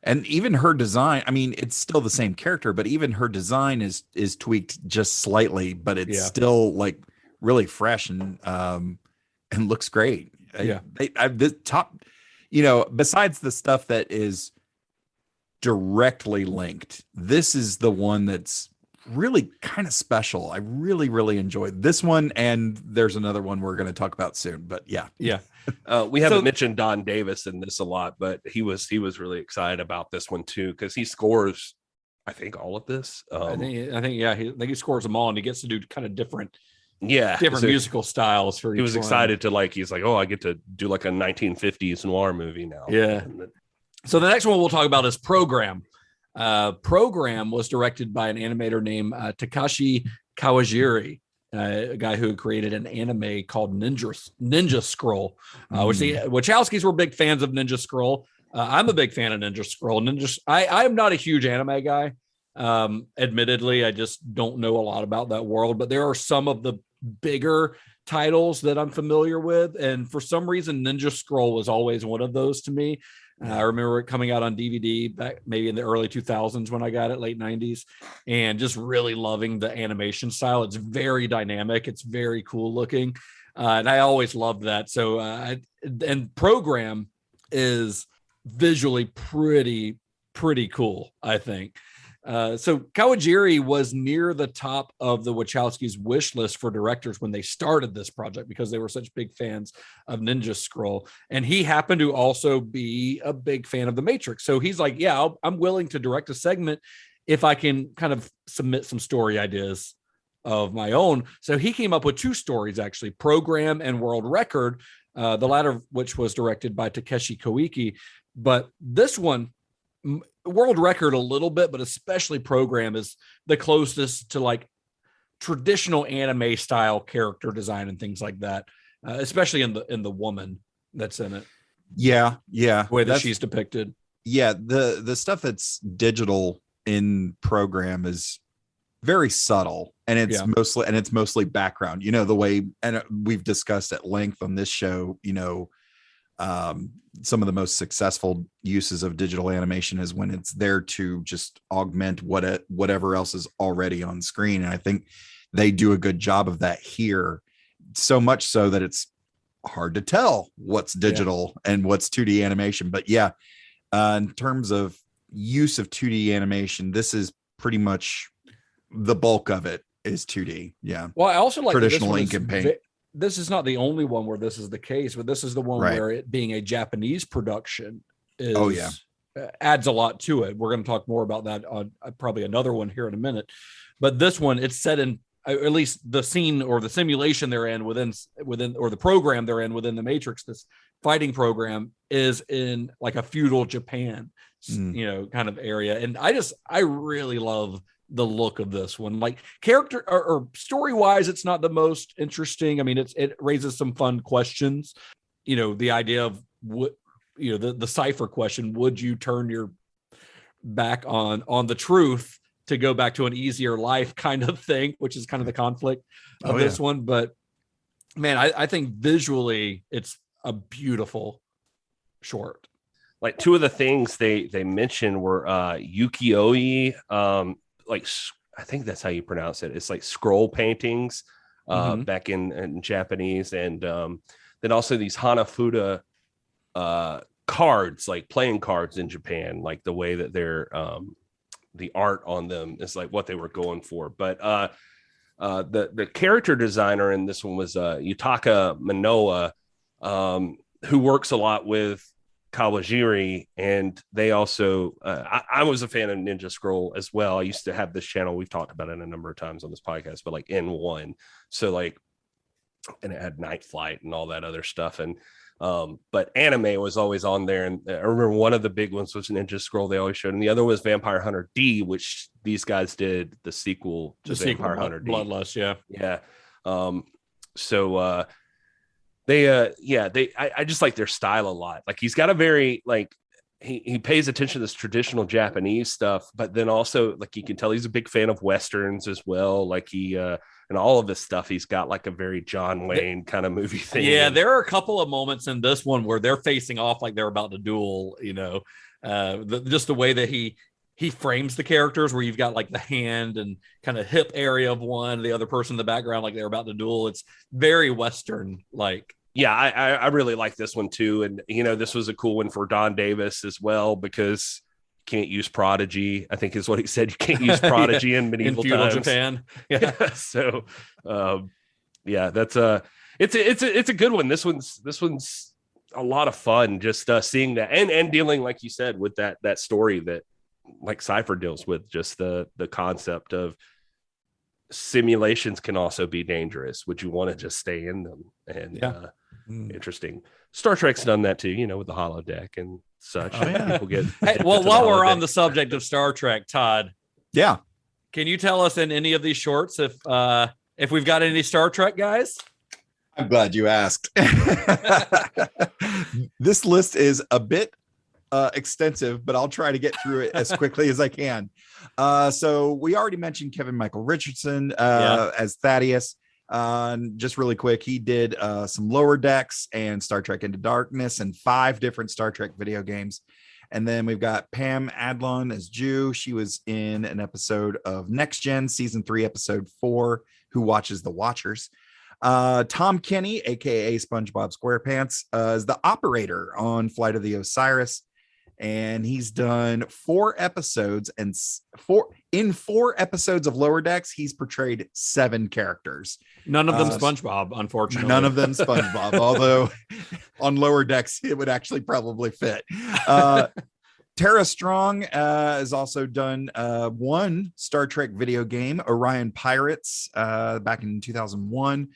and even her design, I mean, it's still the same character, but even her design is tweaked just slightly, but it's still like really fresh and looks great. The top, besides the stuff that is directly linked, this is the one that's really kind of special. I really, really enjoyed this one, and there's another one we're going to talk about soon. But we haven't mentioned Don Davis in this a lot, but he was really excited about this one too because he scores, I think, all of this. I think he scores them all, and he gets to do kind of different musical styles for. He was excited to he's like, oh, I get to do like a 1950s noir movie now. Yeah. So the next one we'll talk about is Program. Program was directed by an animator named Takashi Kawajiri, a guy who created an anime called Ninja Scroll, which the Wachowskis were big fans of Ninja Scroll. I'm a big fan of Ninja Scroll. I am not a huge anime guy. Admittedly, I just don't know a lot about that world, but there are some of the bigger titles that I'm familiar with. And for some reason, Ninja Scroll was always one of those to me. I remember it coming out on DVD back maybe in the early 2000s when I got it, late 90s, and just really loving the animation style. It's very dynamic. It's very cool looking. And I always loved that. So, and Program is visually pretty cool, I think. So Kawajiri was near the top of the Wachowskis' wish list for directors when they started this project because they were such big fans of Ninja Scroll. And he happened to also be a big fan of The Matrix. So he's like, yeah, I'm willing to direct a segment if I can kind of submit some story ideas of my own. So he came up with 2 stories, actually, Program and World Record, the latter of which was directed by Takeshi Koike. But this one, World Record a little bit, but especially Program is the closest to like traditional anime style character design and things like that, especially in the woman that's in it. Yeah, the way that she's depicted. Yeah, the stuff that's digital in Program is very subtle, and it's mostly background. You know, the way, and we've discussed at length on this show, you know, some of the most successful uses of digital animation is when it's there to just augment whatever else is already on screen. And I think they do a good job of that here, so much so that it's hard to tell what's digital and what's 2D animation. But yeah, in terms of use of 2D animation, this is pretty much the bulk of it is 2D. Yeah. Well, I also like traditional ink and paint. This is not the only one where this is the case, but this is the one where it being a Japanese production is adds a lot to it. We're going to talk more about that on probably another one here in a minute. But this one, it's set in, at least the scene or the simulation they're in within or the program they're in within the Matrix, this fighting program is in like a feudal Japan, you know, kind of area. And I really love the look of this one. Like character or story wise, it's not the most interesting. I mean, it raises some fun questions, you know, the idea of what, you know, the cipher question, would you turn your back on the truth to go back to an easier life kind of thing, which is kind of the conflict of this one. But man, I think visually it's a beautiful short. Like 2 of the things they mentioned were ukiyo-e, like I think that's how you pronounce it. It's like scroll paintings back in Japanese, and then also these Hanafuda cards, like playing cards in Japan, like the way that they're the art on them is like what they were going for. But the character designer in this one was Yutaka Minoa, who works a lot with Kawajiri, and they also I was a fan of Ninja Scroll as well. I used to have this channel, we've talked about it a number of times on this podcast, but like N1, so like, and it had Night Flight and all that other stuff. And but anime was always on there, and I remember one of the big ones was Ninja Scroll they always showed, and the other was Vampire Hunter D, which these guys did the sequel to Vampire Hunter D, Bloodlust. So I just like their style a lot. Like he's got a very like he pays attention to this traditional Japanese stuff, but then also like you can tell he's a big fan of Westerns as well. Like he and all of this stuff, he's got like a very John Wayne kind of movie thing. Yeah, there are a couple of moments in this one where they're facing off like they're about to duel, you know, just the way that he frames the characters, where you've got like the hand and kind of hip area of one, the other person in the background, like they're about to duel. It's very Western like. Yeah, I really like this one too. And, you know, this was a cool one for Don Davis as well, because you can't use Prodigy, I think is what he said. You can't use Prodigy in medieval times. Japan. Yeah. So, that's it's a good one. This one's a lot of fun, just seeing that and dealing, like you said, with that story that like Cypher deals with, just the concept of simulations can also be dangerous. Would you want to just stay in them? And interesting. Star Trek's done that too, with the holodeck and such. People get well, while we're on the subject of Star Trek, Todd. Yeah. Can you tell us in any of these shorts if we've got any Star Trek guys? I'm glad you asked. This list is a bit extensive, but I'll try to get through it as quickly as I can. So we already mentioned Kevin Michael Richardson as Thaddeus. Just really quick, he did some Lower Decks and Star Trek Into Darkness and 5 different Star Trek video games. And then we've got Pam Adlon as Jew. She was in an episode of Next Gen, season 3, episode 4, Who Watches the Watchers. Tom Kenny, aka SpongeBob SquarePants, is the operator on Flight of the Osiris. And he's done 4 episodes, and 4 episodes of Lower Decks, he's portrayed 7 characters. None of them SpongeBob, unfortunately. None of them SpongeBob, although on Lower Decks, it would actually probably fit. Tara Strong has also done 1 Star Trek video game, Orion Pirates, back in 2001.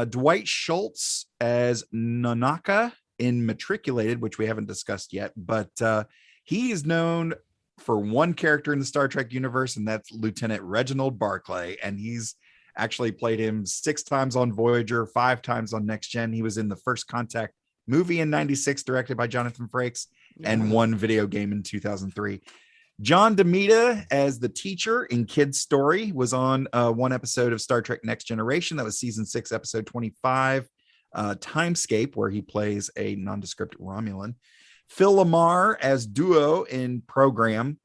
Dwight Schultz as Nanaka in Matriculated, which we haven't discussed yet, but he is known for 1 character in the Star Trek universe, and that's Lieutenant Reginald Barclay, and he's actually played him 6 times on Voyager, 5 times on Next Gen. He was in the First Contact movie in 96, directed by Jonathan Frakes, and 1 video game in 2003. John DeMita as the teacher in Kid's Story was on 1 episode of Star Trek Next Generation. That was season 6, episode 25. Timescape, where he plays a nondescript Romulan. Phil Lamar as Duo in Program.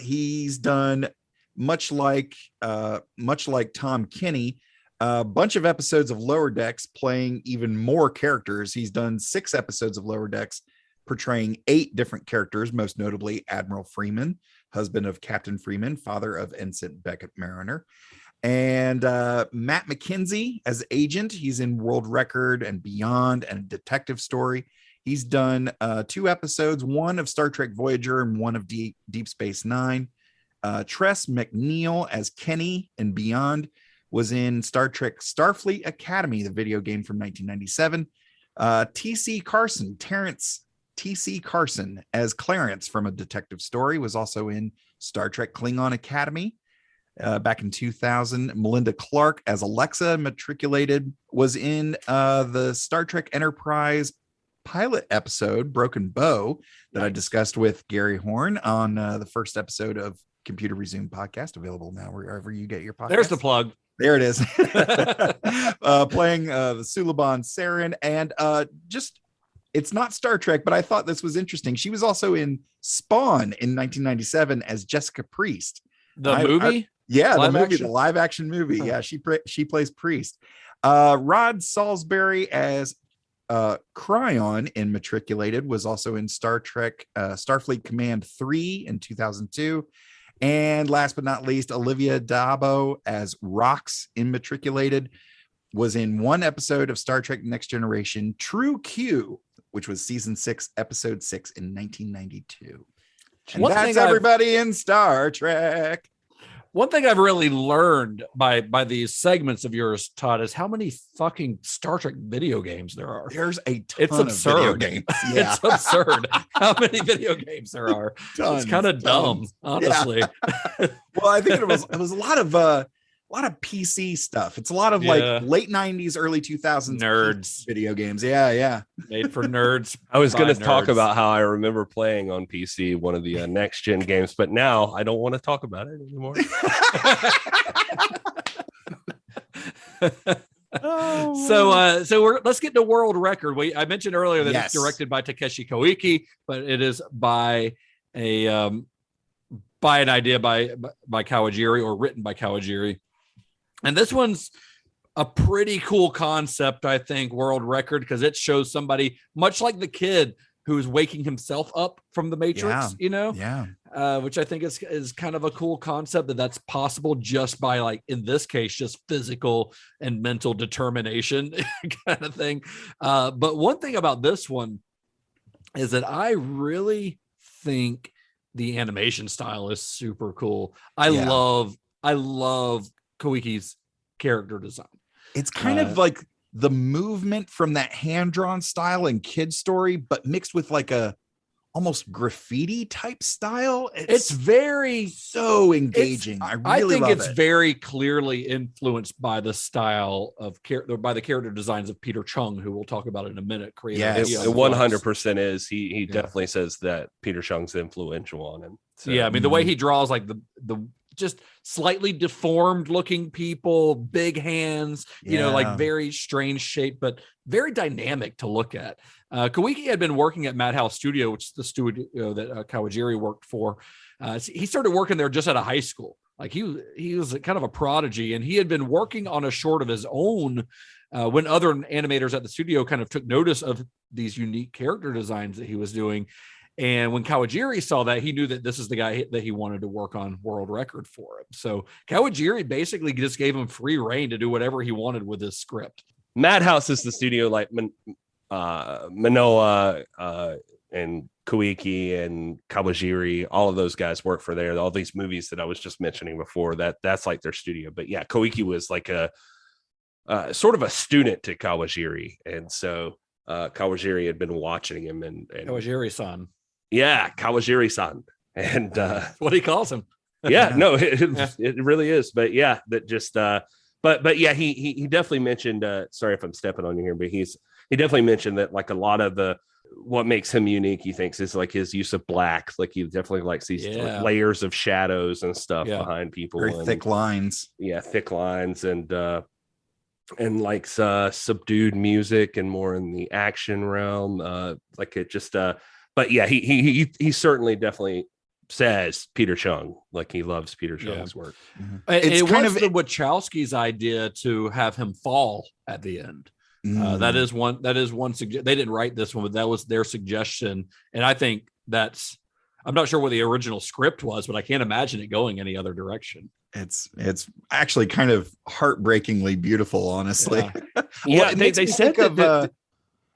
He's done much like Tom Kenny, a bunch of episodes of Lower Decks, playing even more characters. He's done 6 episodes of Lower Decks, portraying 8 different characters, most notably Admiral Freeman, husband of Captain Freeman, father of Ensign Beckett Mariner. And Matt McKenzie as Agent. He's in World Record and Beyond and Detective Story. He's done 2 episodes, 1 of Star Trek Voyager and 1 of Deep Space Nine. Tress McNeil as Kenny in Beyond was in Star Trek Starfleet Academy, the video game from 1997. Terrence T.C. Carson as Clarence from A Detective Story was also in Star Trek Klingon Academy. Back in 2000, Melinda Clark as Alexa, Matriculated, was in the Star Trek Enterprise pilot episode, Broken Bow, that I discussed with Gary Horn on the first episode of Computer Resume podcast, available now wherever you get your podcast. There's the plug. There it is. Playing the Suliban Saren, and it's not Star Trek, but I thought this was interesting. She was also in Spawn in 1997 as Jessica Priest. The movie? The live action movie. Yeah, she plays Priest. Rod Salisbury as Cryon in Matriculated was also in Star Trek Starfleet Command 3 in 2002. And last but not least, Olivia Dabo as Rox in Matriculated was in 1 episode of Star Trek Next Generation True Q, which was season 6, episode 6 in 1992. And that's everybody in Star Trek. One thing I've really learned by these segments of yours, Todd, is how many fucking Star Trek video games there are. There's a ton of video games. Yeah. It's absurd how many video games there are. It's kind of dumb, honestly. Yeah. Well, I think it was a lot of PC stuff. It's a lot of like late 90s, early 2000s nerds video games. Yeah. Made for nerds. I was going to talk about how I remember playing on PC one of the next gen games, but now I don't want to talk about it anymore. So let's get to World Record. I mentioned earlier that it's directed by Takeshi Koike, but it is by an idea by Kawajiri, or written by Kawajiri. And this one's a pretty cool concept, I think, World Record, because it shows somebody much like the kid who's waking himself up from the Matrix, which I think is kind of a cool concept that's possible just by, like, in this case, just physical and mental determination kind of thing. But one thing about this one is that I really think the animation style is super cool. I love Koike's character design. It's kind of like the movement from that hand-drawn style and kid story, but mixed with like a almost graffiti type style. It's very so engaging. I really think love it's it. very clearly influenced by the style of by the character designs of Peter Chung, who we'll talk about in a minute. It 100% is. He definitely says that Peter Chung's influential on him. So. Yeah, I mean the way he draws like the just slightly deformed looking people, big hands, you know, like very strange shape, but very dynamic to look at. Koike had been working at Madhouse Studio, which is the studio that Kawajiri worked for. He started working there just out of high school. Like he was kind of a prodigy, and he had been working on a short of his own when other animators at the studio kind of took notice of these unique character designs that he was doing. And when Kawajiri saw that, he knew that this is the guy that he wanted to work on World Record for him. So Kawajiri basically just gave him free reign to do whatever he wanted with his script. Madhouse is the studio like Manoa and Koike and Kawajiri, all of those guys work for there. All these movies that I was just mentioning before, that's like their studio. But yeah, Koike was like a sort of a student to Kawajiri. And so Kawajiri had been watching him and Kawajiri-san. Yeah, Kawajiri-san. And what he calls him. Yeah, no, it really is. But yeah, that just but yeah, he definitely mentioned sorry if I'm stepping on you here, but he definitely mentioned that like a lot of what makes him unique, he thinks, is like his use of black. Like he definitely likes these layers of shadows and stuff behind people. Very thick lines. Yeah, thick lines and likes subdued music and more in the action realm. Like it just but yeah, he certainly definitely says Peter Chung, like he loves Peter Chung's work. Mm-hmm. It was kind of the Wachowskis' idea to have him fall at the end. That is one suggestion. They didn't write this one, but that was their suggestion. And I think I'm not sure what the original script was, but I can't imagine it going any other direction. It's actually kind of heartbreakingly beautiful, honestly. Yeah, they said that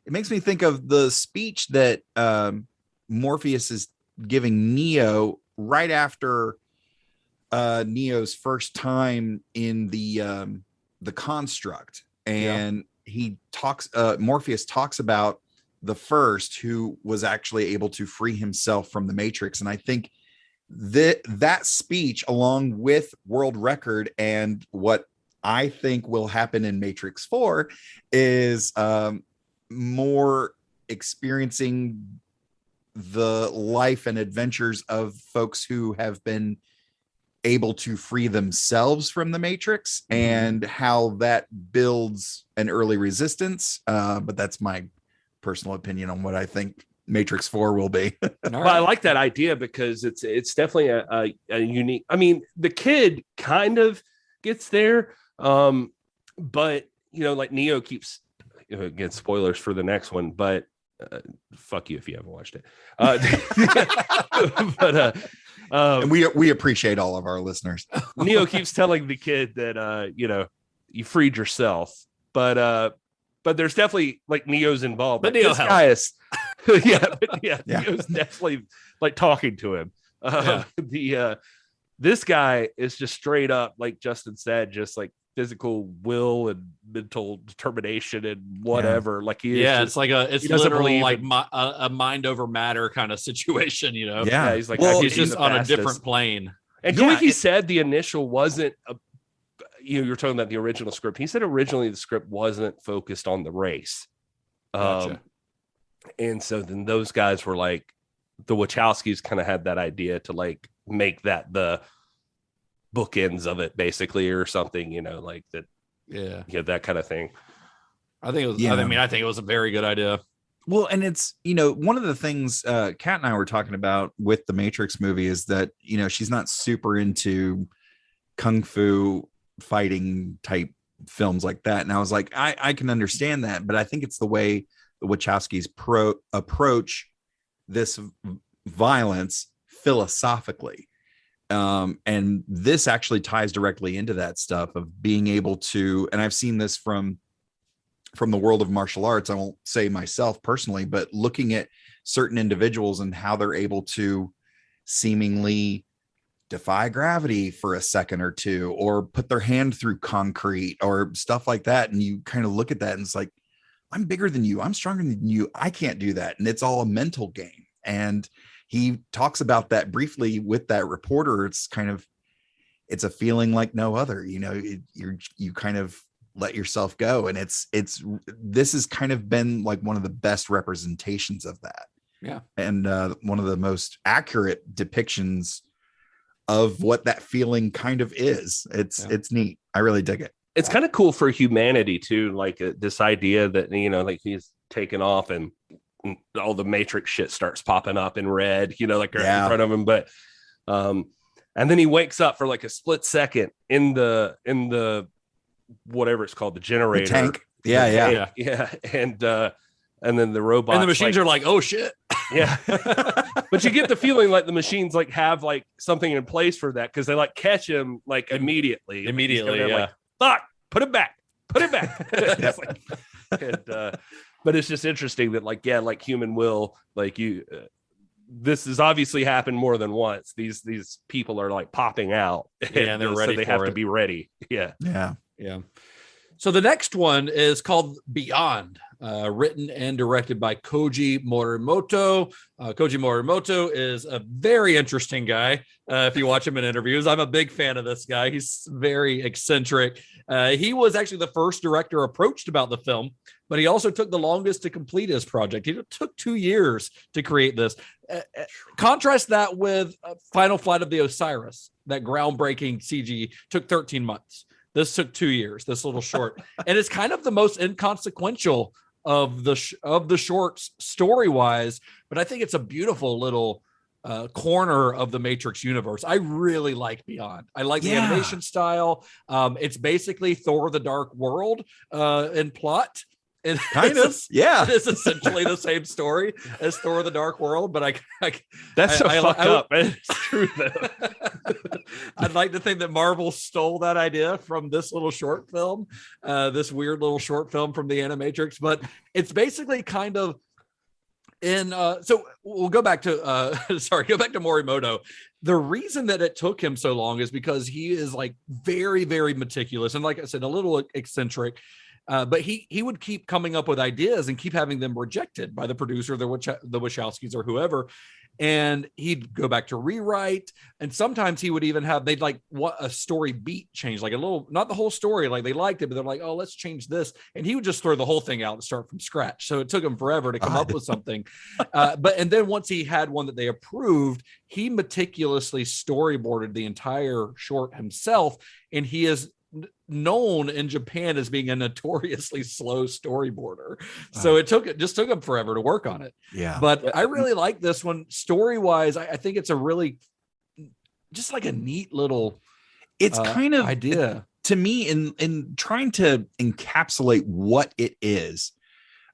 it makes me think of the speech that Morpheus is giving Neo right after Neo's first time in the construct, and he talks. Morpheus talks about the first who was actually able to free himself from the Matrix, and I think that speech, along with World Record and what I think will happen in Matrix 4, is more experiencing the life and adventures of folks who have been able to free themselves from the Matrix, and how that builds an early resistance. But that's my personal opinion on what I think Matrix 4 will be. Well, I like that idea because it's definitely a unique. I mean, the kid kind of gets there, but you know, like Neo keeps again, spoilers for the next one, but fuck you if you haven't watched it. But and we appreciate all of our listeners. Neo keeps telling the kid that you freed yourself, but there's definitely like Neo's involved. But Neo this guy is Neo's definitely like talking to him. This guy is just straight up, like Justin said, just like physical will and mental determination and whatever. Like he is it's like it's literally like a mind over matter kind of situation, you know. Yeah, he's like he's just on a different plane. And he said the initial wasn't you're talking about the original script. He said originally the script wasn't focused on the race. Gotcha. And so then those guys were like, the Wachowskis kind of had that idea to like make that the bookends of it basically, or something, like that. That kind of thing. I think it was, I think it was a very good idea. Well, and it's, one of the things Kat and I were talking about with the Matrix movie is that, she's not super into kung fu fighting type films like that. And I was like, I can understand that, but I think it's the way the Wachowskis approach this violence philosophically. And this actually ties directly into that stuff of being able to, and I've seen this from the world of martial arts. I won't say myself personally, but looking at certain individuals and how they're able to seemingly defy gravity for a second or two, or put their hand through concrete or stuff like that. And you kind of look at that and it's like, I'm bigger than you. I'm stronger than you. I can't do that. And it's all a mental game. And he talks about that briefly with that reporter. It's a feeling like no other, you kind of let yourself go. And this has kind of been like one of the best representations of that. Yeah. And one of the most accurate depictions of what that feeling kind of is. It's neat. I really dig it. It's kind of cool for humanity too. Like this idea that, like he's taken off and all the Matrix shit starts popping up in red, like right in front of him. But, and then he wakes up for like a split second in the whatever it's called, the generator. The tank. Yeah. And then the robots and the machines are like, oh shit. Yeah. But you get the feeling like the machines like have like something in place for that, because they like catch him like immediately. Yeah. Like, fuck, put it back. It's like, but it's just interesting that like human will, like this has obviously happened more than once. These people are like popping out, and they're ready. So they have to be ready. Yeah. So the next one is called Beyond, written and directed by Koji Morimoto. Koji Morimoto is a very interesting guy. If you watch him in interviews, I'm a big fan of this guy. He's very eccentric. He was actually the first director approached about the film, but he also took the longest to complete his project. It took 2 years to create this. Contrast that with Final Flight of the Osiris. That groundbreaking CG took 13 months. This took 2 years, this little short. And it's kind of the most inconsequential of the shorts story-wise, but I think it's a beautiful little corner of the Matrix universe. I really like Beyond. I like the animation style. It's basically Thor: The Dark World in plot. It kind of, yeah. It is essentially the same story as Thor: The Dark World, but that's fucked up. It's true though. I'd like to think that Marvel stole that idea from this little short film, this weird little short film from the Animatrix. But it's basically kind of in. So we'll go back to go back to Morimoto. The reason that it took him so long is because he is like very, very meticulous and, like I said, a little eccentric. But he would keep coming up with ideas and keep having them rejected by the producer, the Wachowskis or whoever. And he'd go back to rewrite. And sometimes he would even have, they'd like what a story beat change, like a little, not the whole story. Like they liked it, but they're like, oh, let's change this. And he would just throw the whole thing out and start from scratch. So it took him forever to come up with something. And then once he had one that they approved, he meticulously storyboarded the entire short himself. And he is known in Japan as being a notoriously slow storyboarder. So it took him forever to work on it. Yeah. But I really like this one. Story-wise, I think it's a really just like a neat little it's kind of idea. To me, in trying to encapsulate what it is,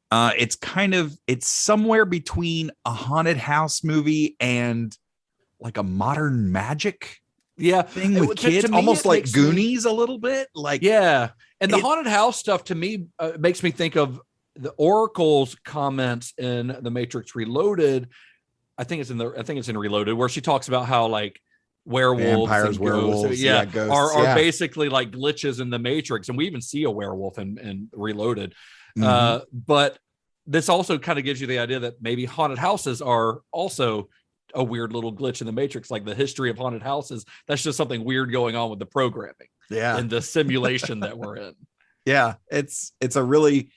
it's somewhere between a haunted house movie and like a modern magic thing with kids, almost like Goonies a little bit. Like, yeah. And the haunted house stuff to me makes me think of the Oracle's comments in The Matrix Reloaded. I think it's in Reloaded, where she talks about how like werewolves, vampires, werewolves, ghosts, are basically like glitches in the Matrix. And we even see a werewolf in Reloaded. But this also kind of gives you the idea that maybe haunted houses are also a weird little glitch in the Matrix, like the history of haunted houses. That's just something weird going on with the programming and the simulation that we're in. Yeah. It's a really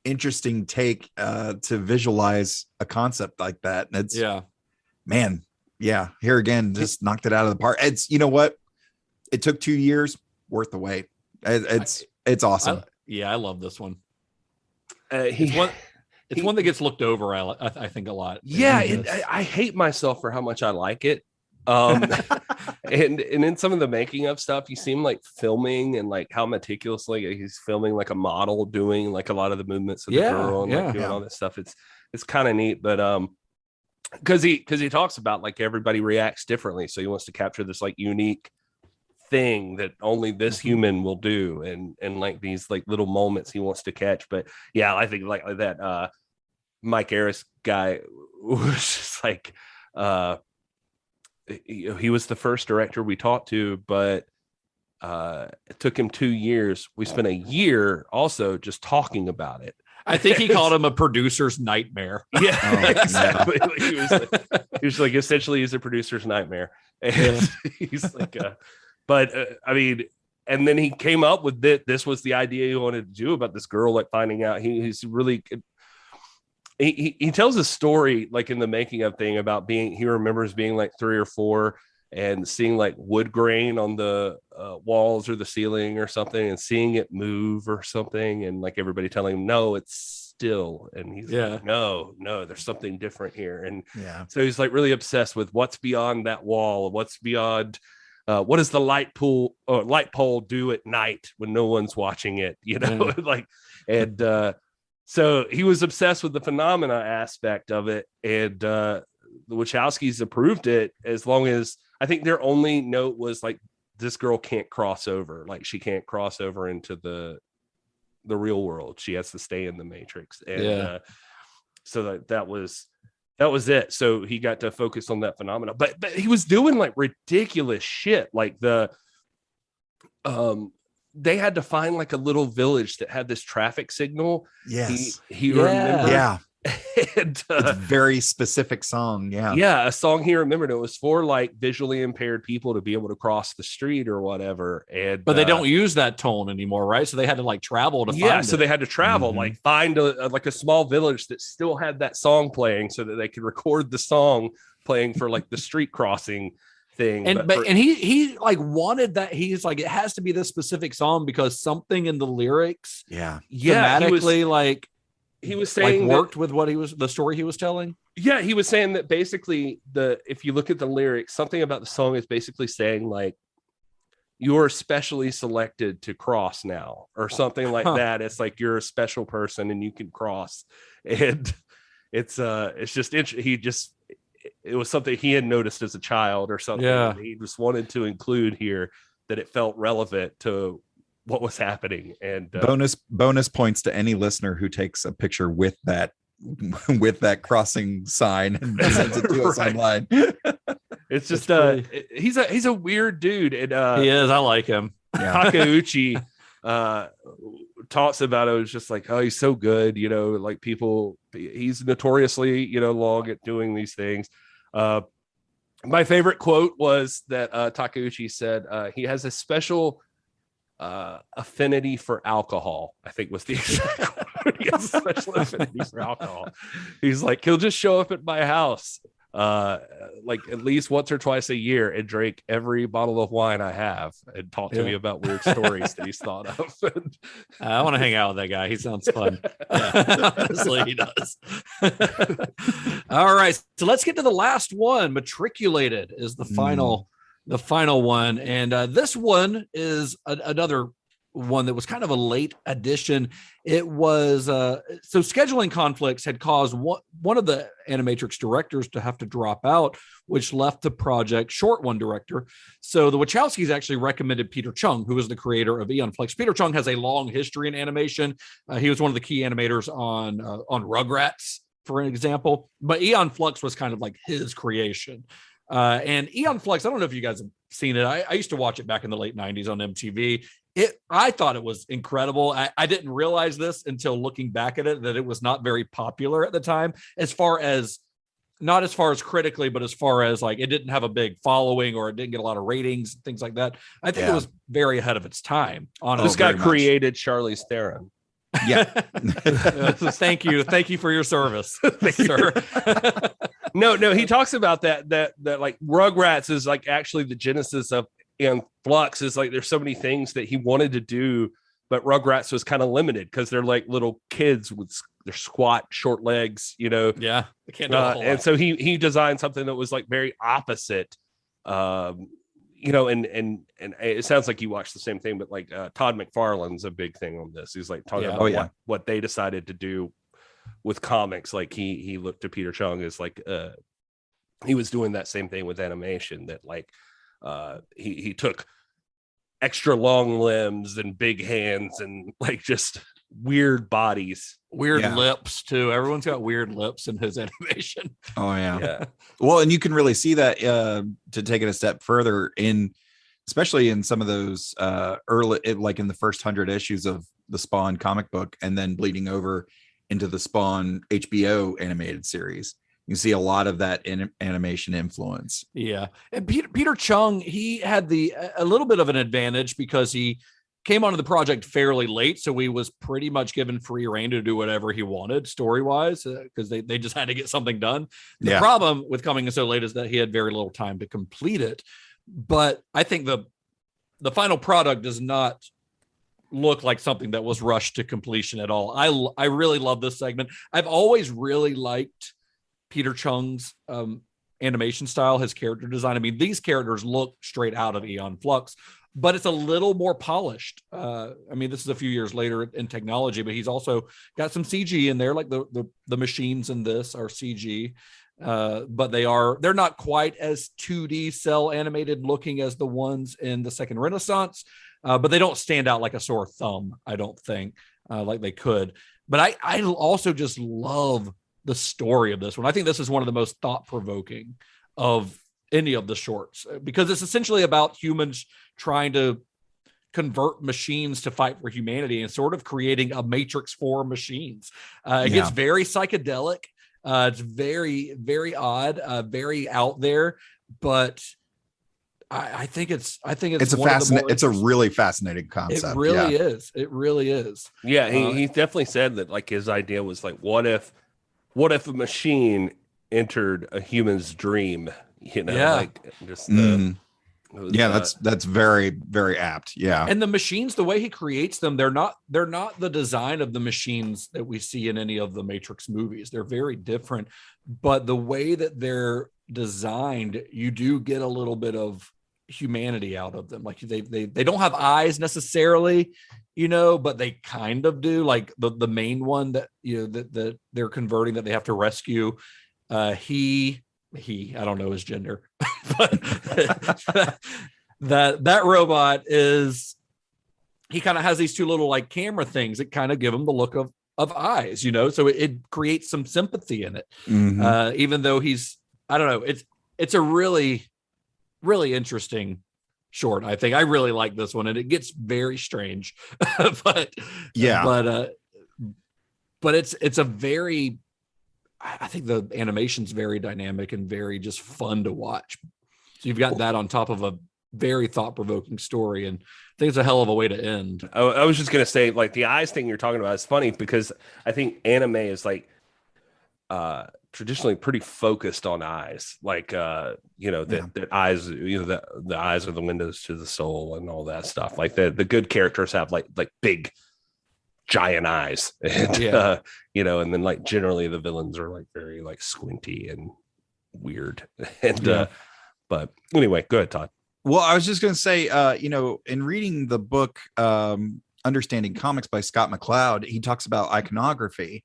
interesting take to visualize a concept like that. And it's here again, just knocked it out of the park. It's, you know what? It took 2 years, worth the wait. It's awesome. I love this one. It's one that gets looked over, I think, a lot. Yeah, I hate myself for how much I like it. And in some of the making of stuff, you seem like filming and like how meticulously he's filming like a model doing like a lot of the movements of the girl and like doing all this stuff. It's kind of neat, but because he talks about like everybody reacts differently, so he wants to capture this like unique thing that only this human will do, and like these like little moments he wants to catch. But yeah, I think like that Mike Harris guy was just like he was the first director we talked to, but it took him 2 years. We spent a year also just talking about it. I think he called him a producer's nightmare. Yeah, exactly. He was like, essentially, he's a producer's nightmare. And he's like, I mean, and then he came up with this was the idea he wanted to do about this girl, like finding out he's really. He tells a story like in the making of thing about he remembers being like 3 or 4 and seeing like wood grain on the walls or the ceiling or something and seeing it move or something. And like everybody telling him, no, it's still. And he's like, no, there's something different here. And so he's like really obsessed with what's beyond that wall, what's beyond, what does the light pole do at night when no one's watching it, so he was obsessed with the phenomena aspect of it, and the Wachowskis approved it as long as I think their only note was like this girl can't cross over, like she can't cross over into the real world. She has to stay in the Matrix, and so that was it. So he got to focus on that phenomena, but he was doing like ridiculous shit, like they had to find like a little village that had this traffic signal. Yes. He remembered. Yeah. And, it's a very specific song. Yeah. A song he remembered. It was for like visually impaired people to be able to cross the street or whatever. But they don't use that tone anymore, right? So they had to like travel to find it. So they had to travel, like find a small village that still had that song playing so that they could record the song playing for like the street crossing thing. And he like wanted that. He's like, it has to be this specific song because something in the lyrics thematically he was saying worked with what the story he was telling. Yeah, he was saying that basically if you look at the lyrics, something about the song is basically saying like you're specially selected to cross now or something like that. It's like you're a special person and you can cross. And it's just it was something he had noticed as a child or something. Yeah. He just wanted to include here that it felt relevant to what was happening. And bonus points to any listener who takes a picture with that crossing sign and sends it to us online. It's just he's a weird dude, and he is. I like him. Takeuchi talks about it. It was just like, oh, he's so good, like people, he's notoriously long at doing these things. My favorite quote was that Takeuchi said he has a special affinity for alcohol, I think was the exact quote. He has a special affinity for alcohol. He's like, he'll just show up at my house like at least once or twice a year and drink every bottle of wine I have and talk to me about weird stories that he's thought of. I want to hang out with that guy. He sounds fun. Honestly, he does. All right, so let's get to the last one. Matriculated is the final one, and this one is another one that was kind of a late addition. It was so scheduling conflicts had caused one of the Animatrix directors to have to drop out, which left the project short one director. So the Wachowskis actually recommended Peter Chung, who was the creator of Aeon Flux. Peter Chung has a long history in animation. He was one of the key animators on Rugrats, for an example, but Aeon Flux was kind of like his creation. And Aeon Flux, I don't know if you guys have seen it. I used to watch it back in the late 90s on MTV. I thought it was incredible. I didn't realize this until looking back at it, that it was not very popular at the time, not as far as critically, but as far as like it didn't have a big following or it didn't get a lot of ratings and things like that. I think it was very ahead of its time. This guy created Charlize Theron. Yeah. Thank you for your service, sir. No, he talks about that like Rugrats is like actually the genesis of and Flux is like there's so many things that he wanted to do, but Rugrats was kind of limited because they're like little kids with their squat, short legs, Yeah, they can't do a whole lot. And so he designed something that was like very opposite. And it sounds like you watched the same thing, but like Todd McFarlane's a big thing on this. He's like talking about what they decided to do with comics. Like he looked to Peter Chung as like he was doing that same thing with animation, that like he took extra long limbs and big hands and like just weird bodies Weird lips too. Everyone's got weird lips in his animation. Oh yeah. Well, and you can really see that to take it a step further especially in some of those early, like in the first 100 issues of the Spawn comic book, and then bleeding over into the Spawn HBO animated series. You see a lot of that animation influence. Yeah. And Peter Chung, he had a little bit of an advantage because he came onto the project fairly late. So he was pretty much given free reign to do whatever he wanted story-wise, because they just had to get something done. The problem with coming in so late is that he had very little time to complete it. But I think the final product does not look like something that was rushed to completion at all. I really love this segment. I've always really liked Peter Chung's animation style, his character design. I mean, these characters look straight out of Aeon Flux, but it's a little more polished. I mean, this is a few years later in technology, but he's also got some CG in there. Like the machines in this are CG, but they're not quite as 2D cell animated looking as the ones in the Second Renaissance, but they don't stand out like a sore thumb, I don't think, like they could. But I also just love the story of this one. I think this is one of the most thought-provoking of any of the shorts, because it's essentially about humans trying to convert machines to fight for humanity and sort of creating a matrix for machines. It gets very psychedelic. It's very, very odd, very out there, but I think it's it's a really fascinating concept. It really is. It really is. Yeah. He definitely said that, like, his idea was like, what if a machine entered a human's dream, like just that's very, very apt. Yeah. And the machines, the way he creates them, they're not the design of the machines that we see in any of the Matrix movies. They're very different, but the way that they're designed, you do get a little bit of humanity out of them. Like they don't have eyes necessarily, but they kind of do. Like the main one that that they're converting, that they have to rescue, he I don't know his gender, but that robot he kind of has these two little like camera things that kind of give him the look of eyes, so it creates some sympathy in it. Even though I don't know, it's a really, really interesting short. I think I really like this one, and it gets very strange, but it's a very, I think the animation's very dynamic and very just fun to watch. So you've got that on top of a very thought-provoking story, and I think it's a hell of a way to end. I was just gonna say, like, the eyes thing you're talking about is funny, because I think anime is like traditionally pretty focused on eyes, like that eyes, the eyes are the windows to the soul and all that stuff. Like the good characters have like big giant eyes, and and then like generally the villains are like very like squinty and weird, and but anyway, go ahead, Todd. Well, I was just going to say, in reading the book Understanding Comics by Scott McCloud, he talks about iconography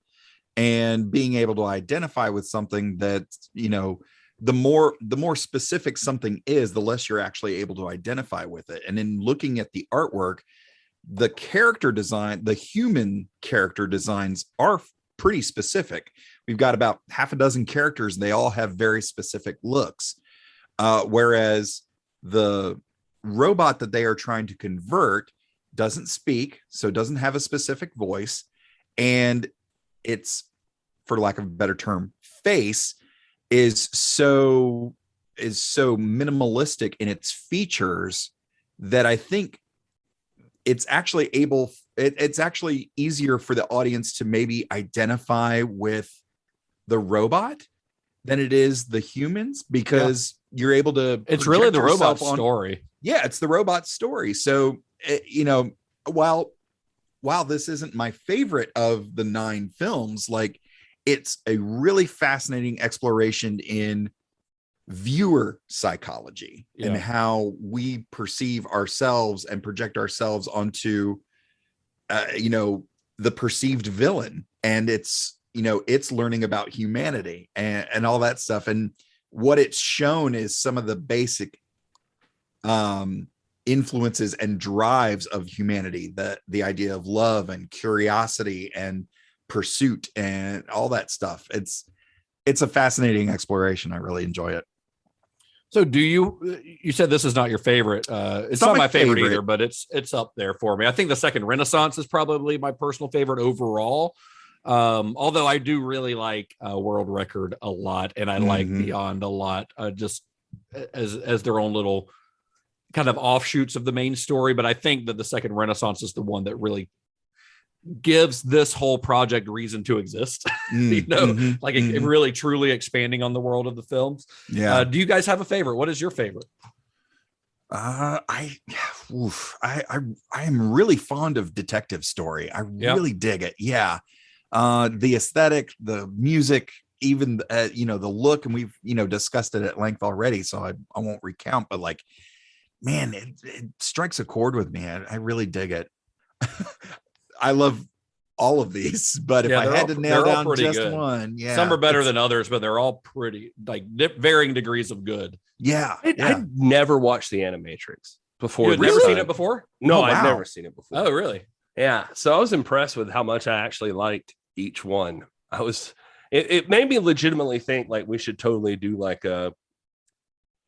and being able to identify with something that, the more specific something is, the less you're actually able to identify with it. And in looking at the artwork, the character design, the human character designs are pretty specific. We've got about half a dozen characters, and they all have very specific looks. Whereas the robot that they are trying to convert doesn't speak, so doesn't have a specific voice, and its, for lack of a better term, face is so minimalistic in its features that I think it's actually it's actually easier for the audience to maybe identify with the robot than it is the humans, because you're able to, it's really the robot story. Yeah, it's the robot story. So while this isn't my favorite of the 9 films, like, it's a really fascinating exploration in viewer psychology and how we perceive ourselves and project ourselves onto the perceived villain, and it's learning about humanity and all that stuff. And what it's shown is some of the basic influences and drives of humanity, the idea of love and curiosity and pursuit and all that stuff. It's a fascinating exploration. I really enjoy it. So you said this is not your favorite. It's not my favorite either, but it's up there for me. I think the Second Renaissance is probably my personal favorite overall. Although I do really like World Record a lot, and I like Beyond a lot, just as their own little kind of offshoots of the main story. But I think that the Second Renaissance is the one that really gives this whole project reason to exist. It really truly expanding on the world of the films. Yeah. Do you guys have a favorite? What is your favorite? I am really fond of Detective Story. I really dig it. Yeah. The aesthetic, the music, even the look, and we've discussed it at length already, so I won't recount, but like, man, it strikes a chord with me. I really dig it. I love all of these, but if I had to nail down just good. One, some are better than others, but they're all pretty, like, varying degrees of good. I'd never watched the Animatrix before. You'd never seen it before? No, I'd never seen it before. Oh, really? Yeah. So I was impressed with how much I actually liked each one. It made me legitimately think like we should totally do like a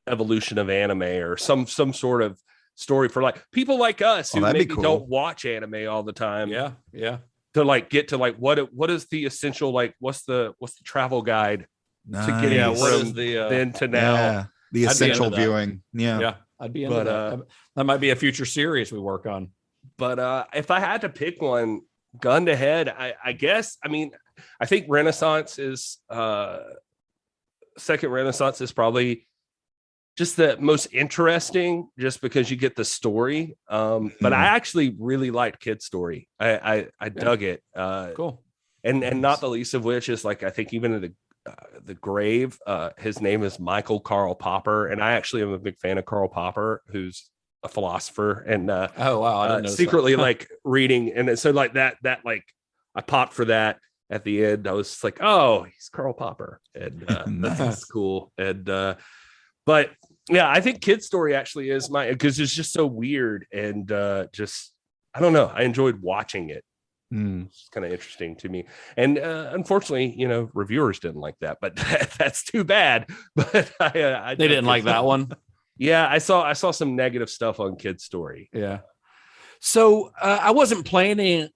evolution of anime or some sort of story for like people like us who maybe don't watch anime all the time. Yeah. To like get to like what is the essential, like what's the travel guide to getting from then to now. The essential viewing. Yeah. I'd be into that. That might be a future series we work on. But if I had to pick one, gun to head, I guess, I mean, I think Renaissance is Second Renaissance is probably just the most interesting, just because you get the story. But I actually really liked Kid Story. I dug it. Cool. And not the least of which is like, I think even in the grave, his name is Michael Karl Popper, and I actually am a big fan of Karl Popper, who's a philosopher, and oh wow, I didn't know secretly like reading, and so like that like I popped for that at the end. I was like, oh, he's Karl Popper, and that's cool. And but yeah, I think Kid Story actually is because it's just so weird, and just I don't know, I enjoyed watching it. It's kind of interesting to me, and unfortunately, reviewers didn't like that, but that's too bad. But they didn't like that one. Yeah, I saw some negative stuff on Kid Story. Yeah. So I wasn't planning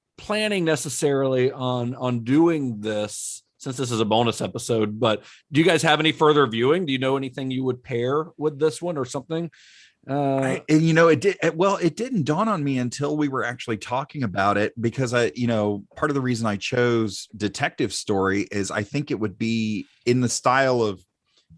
necessarily on doing this since this is a bonus episode, but do you guys have any further viewing? Do you know anything you would pair with this one or something? It didn't dawn on me until we were actually talking about it, because part of the reason I chose Detective Story is I think it would be in the style of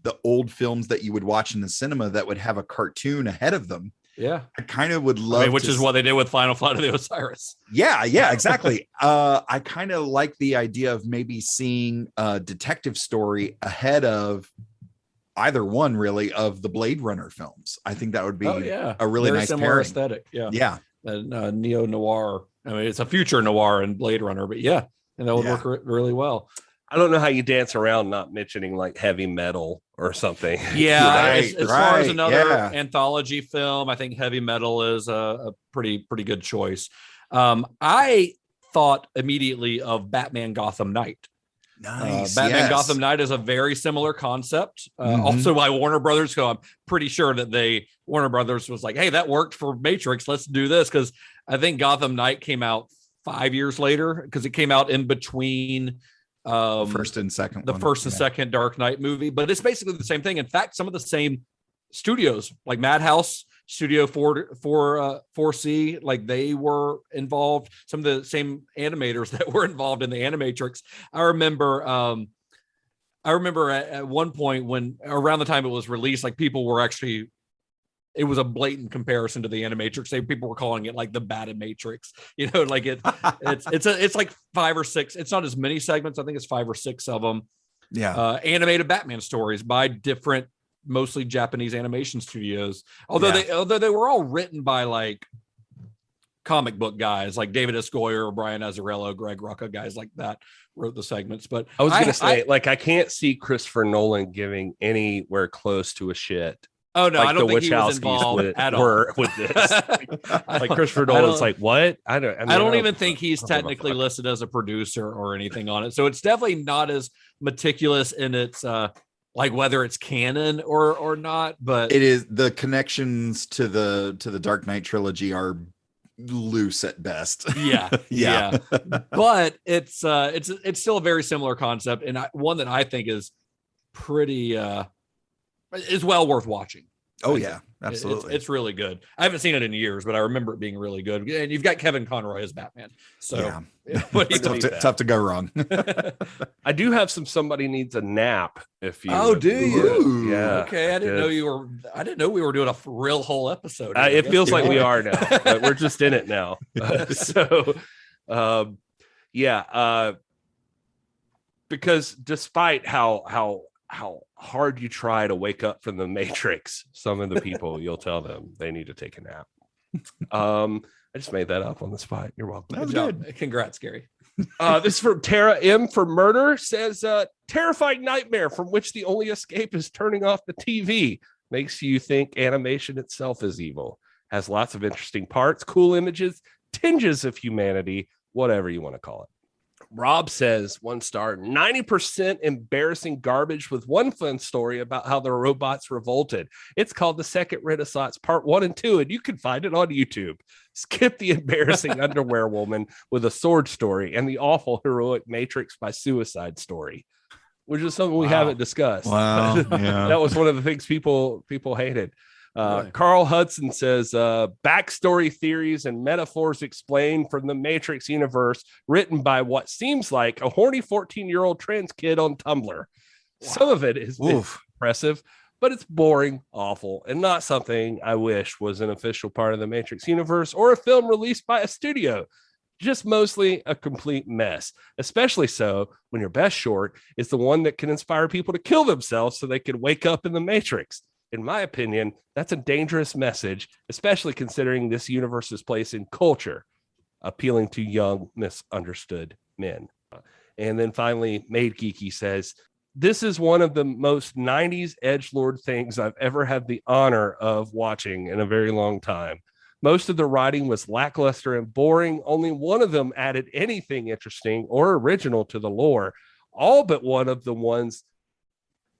the old films that you would watch in the cinema that would have a cartoon ahead of them. Yeah. I kind of would love, which is what they did with Final Flight of the Osiris. Yeah, exactly. I kind of like the idea of maybe seeing a Detective Story ahead of either one, really, of the Blade Runner films. I think that would be a really nice similar aesthetic. Yeah. Neo noir. I mean, it's a future noir in Blade Runner, but and that would work really well. I don't know how you dance around not mentioning like heavy metal or something. Yeah, as far as another anthology film, I think heavy metal is a pretty good choice. I thought immediately of Batman Gotham Knight. Nice. Batman Gotham Knight is a very similar concept. Also by Warner Brothers. So I'm pretty sure that Warner Brothers was like, hey, that worked for Matrix. Let's do this. Because I think Gotham Knight came out 5 years later, because it came out in between first and second Dark Knight movie, but it's basically the same thing. In fact, some of the same studios, like Madhouse, Studio 4C, like they were involved. Some of the same animators that were involved in the Animatrix. I remember at one point, when around the time it was released, like people were actually, it was a blatant comparison to the Animatrix. People were calling it like the Batamatrix, like it's like 5 or 6. It's not as many segments. I think it's 5 or 6 of them. Yeah. Animated Batman stories by different, mostly Japanese animation studios. Although they were all written by like comic book guys like David S. Goyer, Brian Azzarello, Greg Rucka, guys like that wrote the segments. But I was going to say, I can't see Christopher Nolan giving anywhere close to a shit Oh no, like I don't think he was Wachowskis involved at all. were with this. Like Christopher Nolan's like, what? I don't even think he's technically listed as a producer or anything on it. So it's definitely not as meticulous in its like whether it's canon or not. But it is. The connections to the Dark Knight trilogy are loose at best. Yeah. But it's still a very similar concept, and one that I think is pretty is well worth watching. Oh yeah, absolutely. It's really good. I haven't seen it in years, but I remember it being really good. And you've got Kevin Conroy as Batman, so tough to go wrong. I do have somebody needs a nap. If you do you? Yeah. Okay, I didn't know we were doing a real whole episode. It feels like we are now, but we're just in it now. Because despite how hard you try to wake up from the Matrix, some of the people you'll tell them they need to take a nap. I just made that up on the spot. You're welcome. Good job. Congrats, Gary. This is from Tara M for Murder. Says terrifying nightmare from which the only escape is turning off the TV. Makes you think animation itself is evil. Has lots of interesting parts, cool images, tinges of humanity, whatever you want to call it. Rob says 1 star, 90% embarrassing garbage with one fun story about how the robots revolted. It's called The Second Renaissance Part 1 and 2, and you can find it on YouTube. Skip the embarrassing underwear woman with a sword story and the awful heroic Matrix by suicide story, which is something we haven't discussed. Wow. Yeah. That was one of the things people hated. Really? Carl Hudson says backstory theories and metaphors explained from the Matrix universe written by what seems like a horny 14-year-old trans kid on Tumblr. Wow. Some of it is impressive, but it's boring, awful, and not something I wish was an official part of the Matrix universe or a film released by a studio. Just mostly a complete mess, especially so when your best short is the one that can inspire people to kill themselves so they can wake up in the Matrix. In my opinion, that's a dangerous message, especially considering this universe's place in culture, appealing to young, misunderstood men. And then finally, Made Geeky says, this is one of the most 90s edgelord things I've ever had the honor of watching in a very long time. Most of the writing was lackluster and boring. Only one of them added anything interesting or original to the lore. All but one of the ones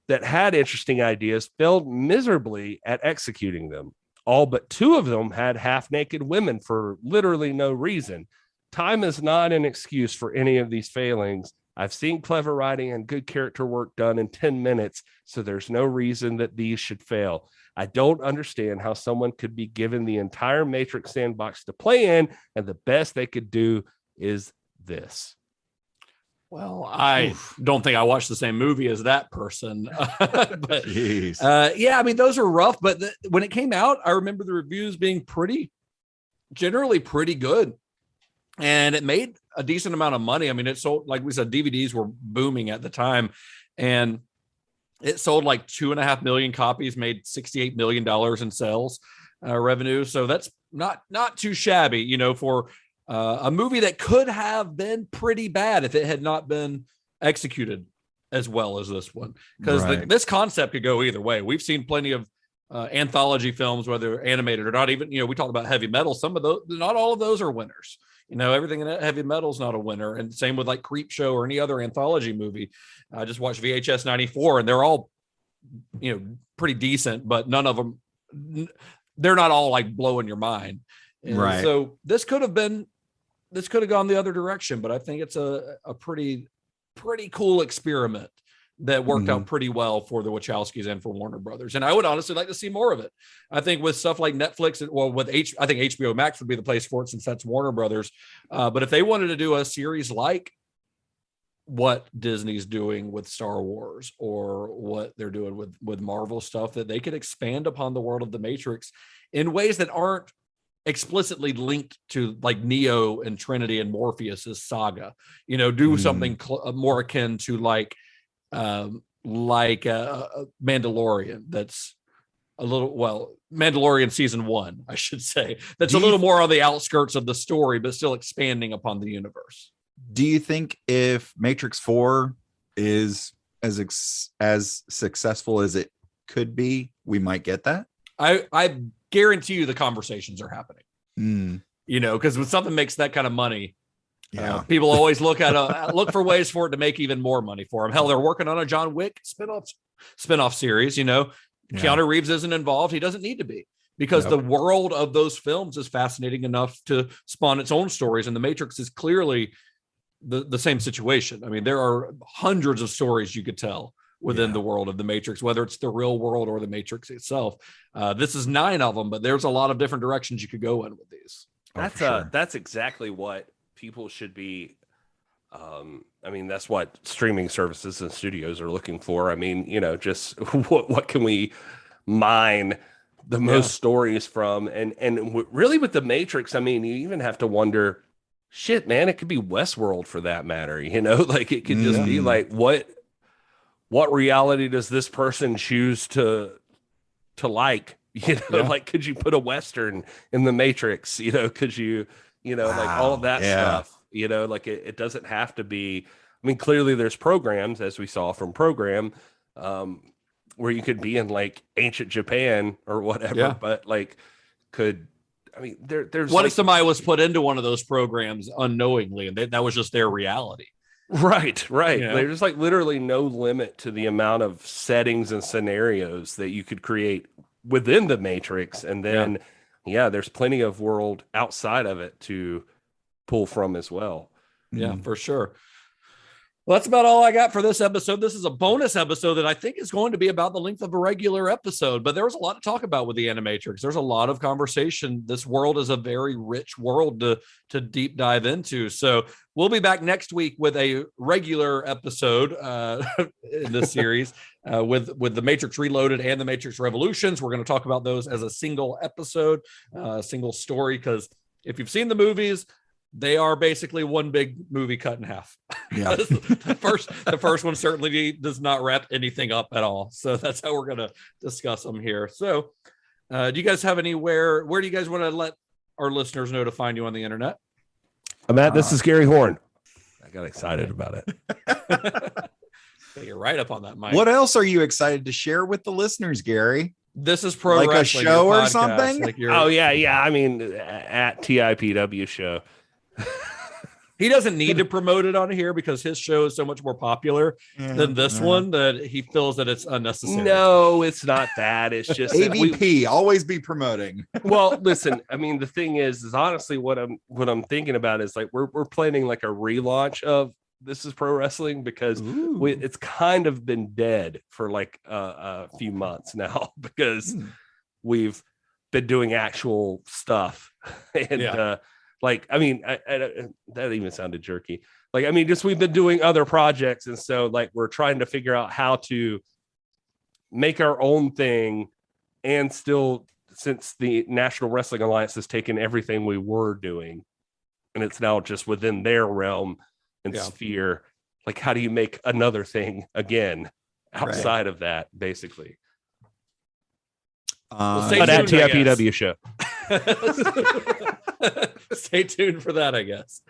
that had interesting ideas failed miserably at executing them. All but 2 of them had half-naked women for literally no reason. Time is not an excuse for any of these failings. I've seen clever writing and good character work done in 10 minutes, so there's no reason that these should fail. I don't understand how someone could be given the entire Matrix sandbox to play in, and the best they could do is this. Well, I don't think I watched the same movie as that person. But yeah, I mean, those are rough. But when it came out, I remember the reviews being generally pretty good. And it made a decent amount of money. I mean, it sold, like we said, DVDs were booming at the time. And it sold like 2.5 million copies, made $68 million in sales revenue. So that's not too shabby, for a movie that could have been pretty bad if it had not been executed as well as this one. Because this concept could go either way. We've seen plenty of anthology films, whether animated or not. Even, we talked about heavy metal. Some of those, not all of those are winners. Everything in heavy metal is not a winner. And same with like Creep Show or any other anthology movie. I just watched VHS 94 and they're all, pretty decent, but none of them, they're not all like blowing your mind. And so this could have gone the other direction, but I think it's a pretty cool experiment that worked out pretty well for the Wachowskis and for Warner Brothers. And I would honestly like to see more of it. I think with stuff like Netflix, I think HBO Max would be the place for it since that's Warner Brothers. But if they wanted to do a series like what Disney's doing with Star Wars or what they're doing with Marvel stuff, that they could expand upon the world of the Matrix in ways that aren't explicitly linked to like Neo and Trinity and Morpheus's saga, do something more akin to like Mandalorian. That's Mandalorian season 1, I should say. That's a little more on the outskirts of the story, but still expanding upon the universe. Do you think if Matrix 4 is as successful as it could be we might get that. I guarantee you the conversations are happening. Because when something makes that kind of money, people always look for ways for it to make even more money for them. Hell, they're working on a John Wick spinoff series. Keanu Reeves isn't involved. He doesn't need to be, because the world of those films is fascinating enough to spawn its own stories. And The Matrix is clearly the same situation. I mean, there are hundreds of stories you could tell within the world of The Matrix, whether it's the real world or The Matrix itself. This is 9 of them, but there's a lot of different directions you could go in with these. That's exactly what people should be. That's what streaming services and studios are looking for. I mean, just what can we mine the most stories from? And really with The Matrix, I mean, you even have to wonder, shit, man, it could be Westworld for that matter. Like it could just be like, what reality does this person choose to like? Like, could you put a Western in The Matrix? Could you, like all of that stuff, like it doesn't have to be. I mean, clearly there's programs, as we saw from Program, where you could be in like ancient Japan or whatever, but like there's what if somebody was put into one of those programs unknowingly and that was just their reality? Right. There's like literally no limit to the amount of settings and scenarios that you could create within The Matrix. And then, there's plenty of world outside of it to pull from as well. Yeah, for sure. Well, that's about all I got for this episode. This is a bonus episode that I think is going to be about the length of a regular episode, but there was a lot to talk about with the Animatrix. There's a lot of conversation. This world is a very rich world to deep dive into. So we'll be back next week with a regular episode in this series with The Matrix Reloaded and The Matrix Revolutions. We're going to talk about those as a single episode, single story, because if you've seen the movies, they are basically one big movie cut in half. Yeah. the first one certainly does not wrap anything up at all. So that's how we're going to discuss them here. So do you guys have anywhere, where do you guys want to let our listeners know to find you on the internet? Matt, this is Gary Horn. I got excited about it. You're right up on that mic. What else are you excited to share with the listeners, Gary? This is pro like wrestling, a show or something? Oh yeah. I mean, at TIPW show. He doesn't need to promote it on here because his show is so much more popular than this one that he feels that it's unnecessary. No, it's not that. It's just AVP. Always be promoting. Well, listen. I mean, the thing is honestly what I'm thinking about is like we're planning like a relaunch of This Is Pro Wrestling because it's kind of been dead for like a few months now because we've been doing actual stuff and. Like, I mean, that even sounded jerky. Like, I mean, just we've been doing other projects. And so, like, we're trying to figure out how to make our own thing. And still, since the National Wrestling Alliance has taken everything we were doing, and it's now just within their realm and sphere, like, how do you make another thing again outside of that, basically? Stay tuned, at TIPW show. Stay tuned for that, I guess.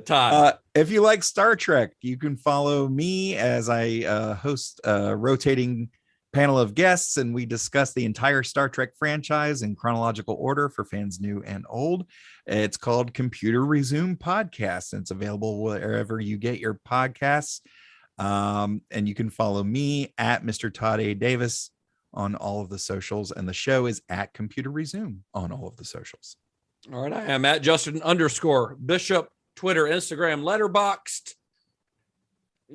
Todd, if you like Star Trek, you can follow me as I host a rotating panel of guests, and we discuss the entire Star Trek franchise in chronological order for fans new and old. It's called Computer Resume Podcast, and it's available wherever you get your podcasts. And you can follow me at Mr. Todd A. Davis on all of the socials, and the show is at Computer Resume on all of the socials. All right, I am at Justin_Bishop, Twitter, Instagram, Letterboxd.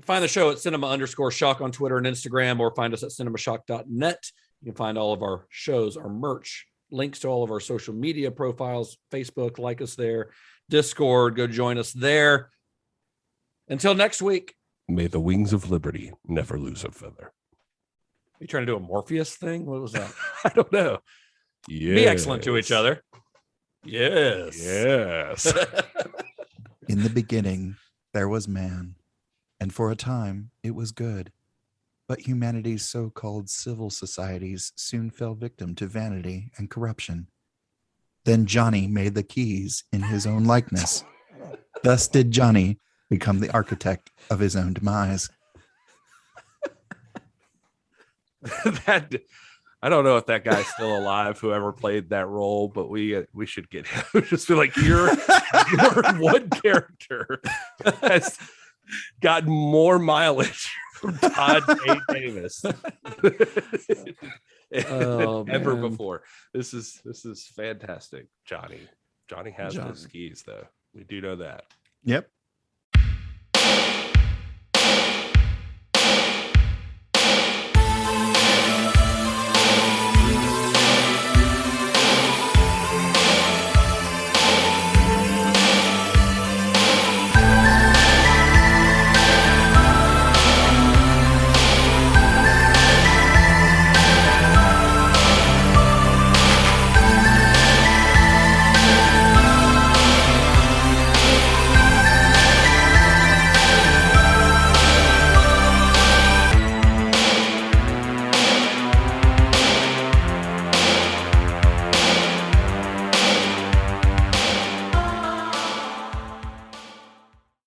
Find the show at cinema_shock on Twitter and Instagram, or find us at cinemashock.net. You can find all of our shows, our merch, links to all of our social media profiles, Facebook, like us there, Discord, go join us there. Until next week. May the wings of liberty never lose a feather. You trying to do a Morpheus thing? What was that? I don't know. Yes. Be excellent to each other. Yes. In the beginning, there was man, and for a time it was good. But humanity's so-called civil societies soon fell victim to vanity and corruption. Then Johnny made the keys in his own likeness. Thus did Johnny become the architect of his own demise. that I don't know if that guy's still alive, whoever played that role, but we should get him. Just be like, your one character has gotten more mileage from Todd A. Davis ever before. This is fantastic. Johnny has the skis, though. We do know that. Yep.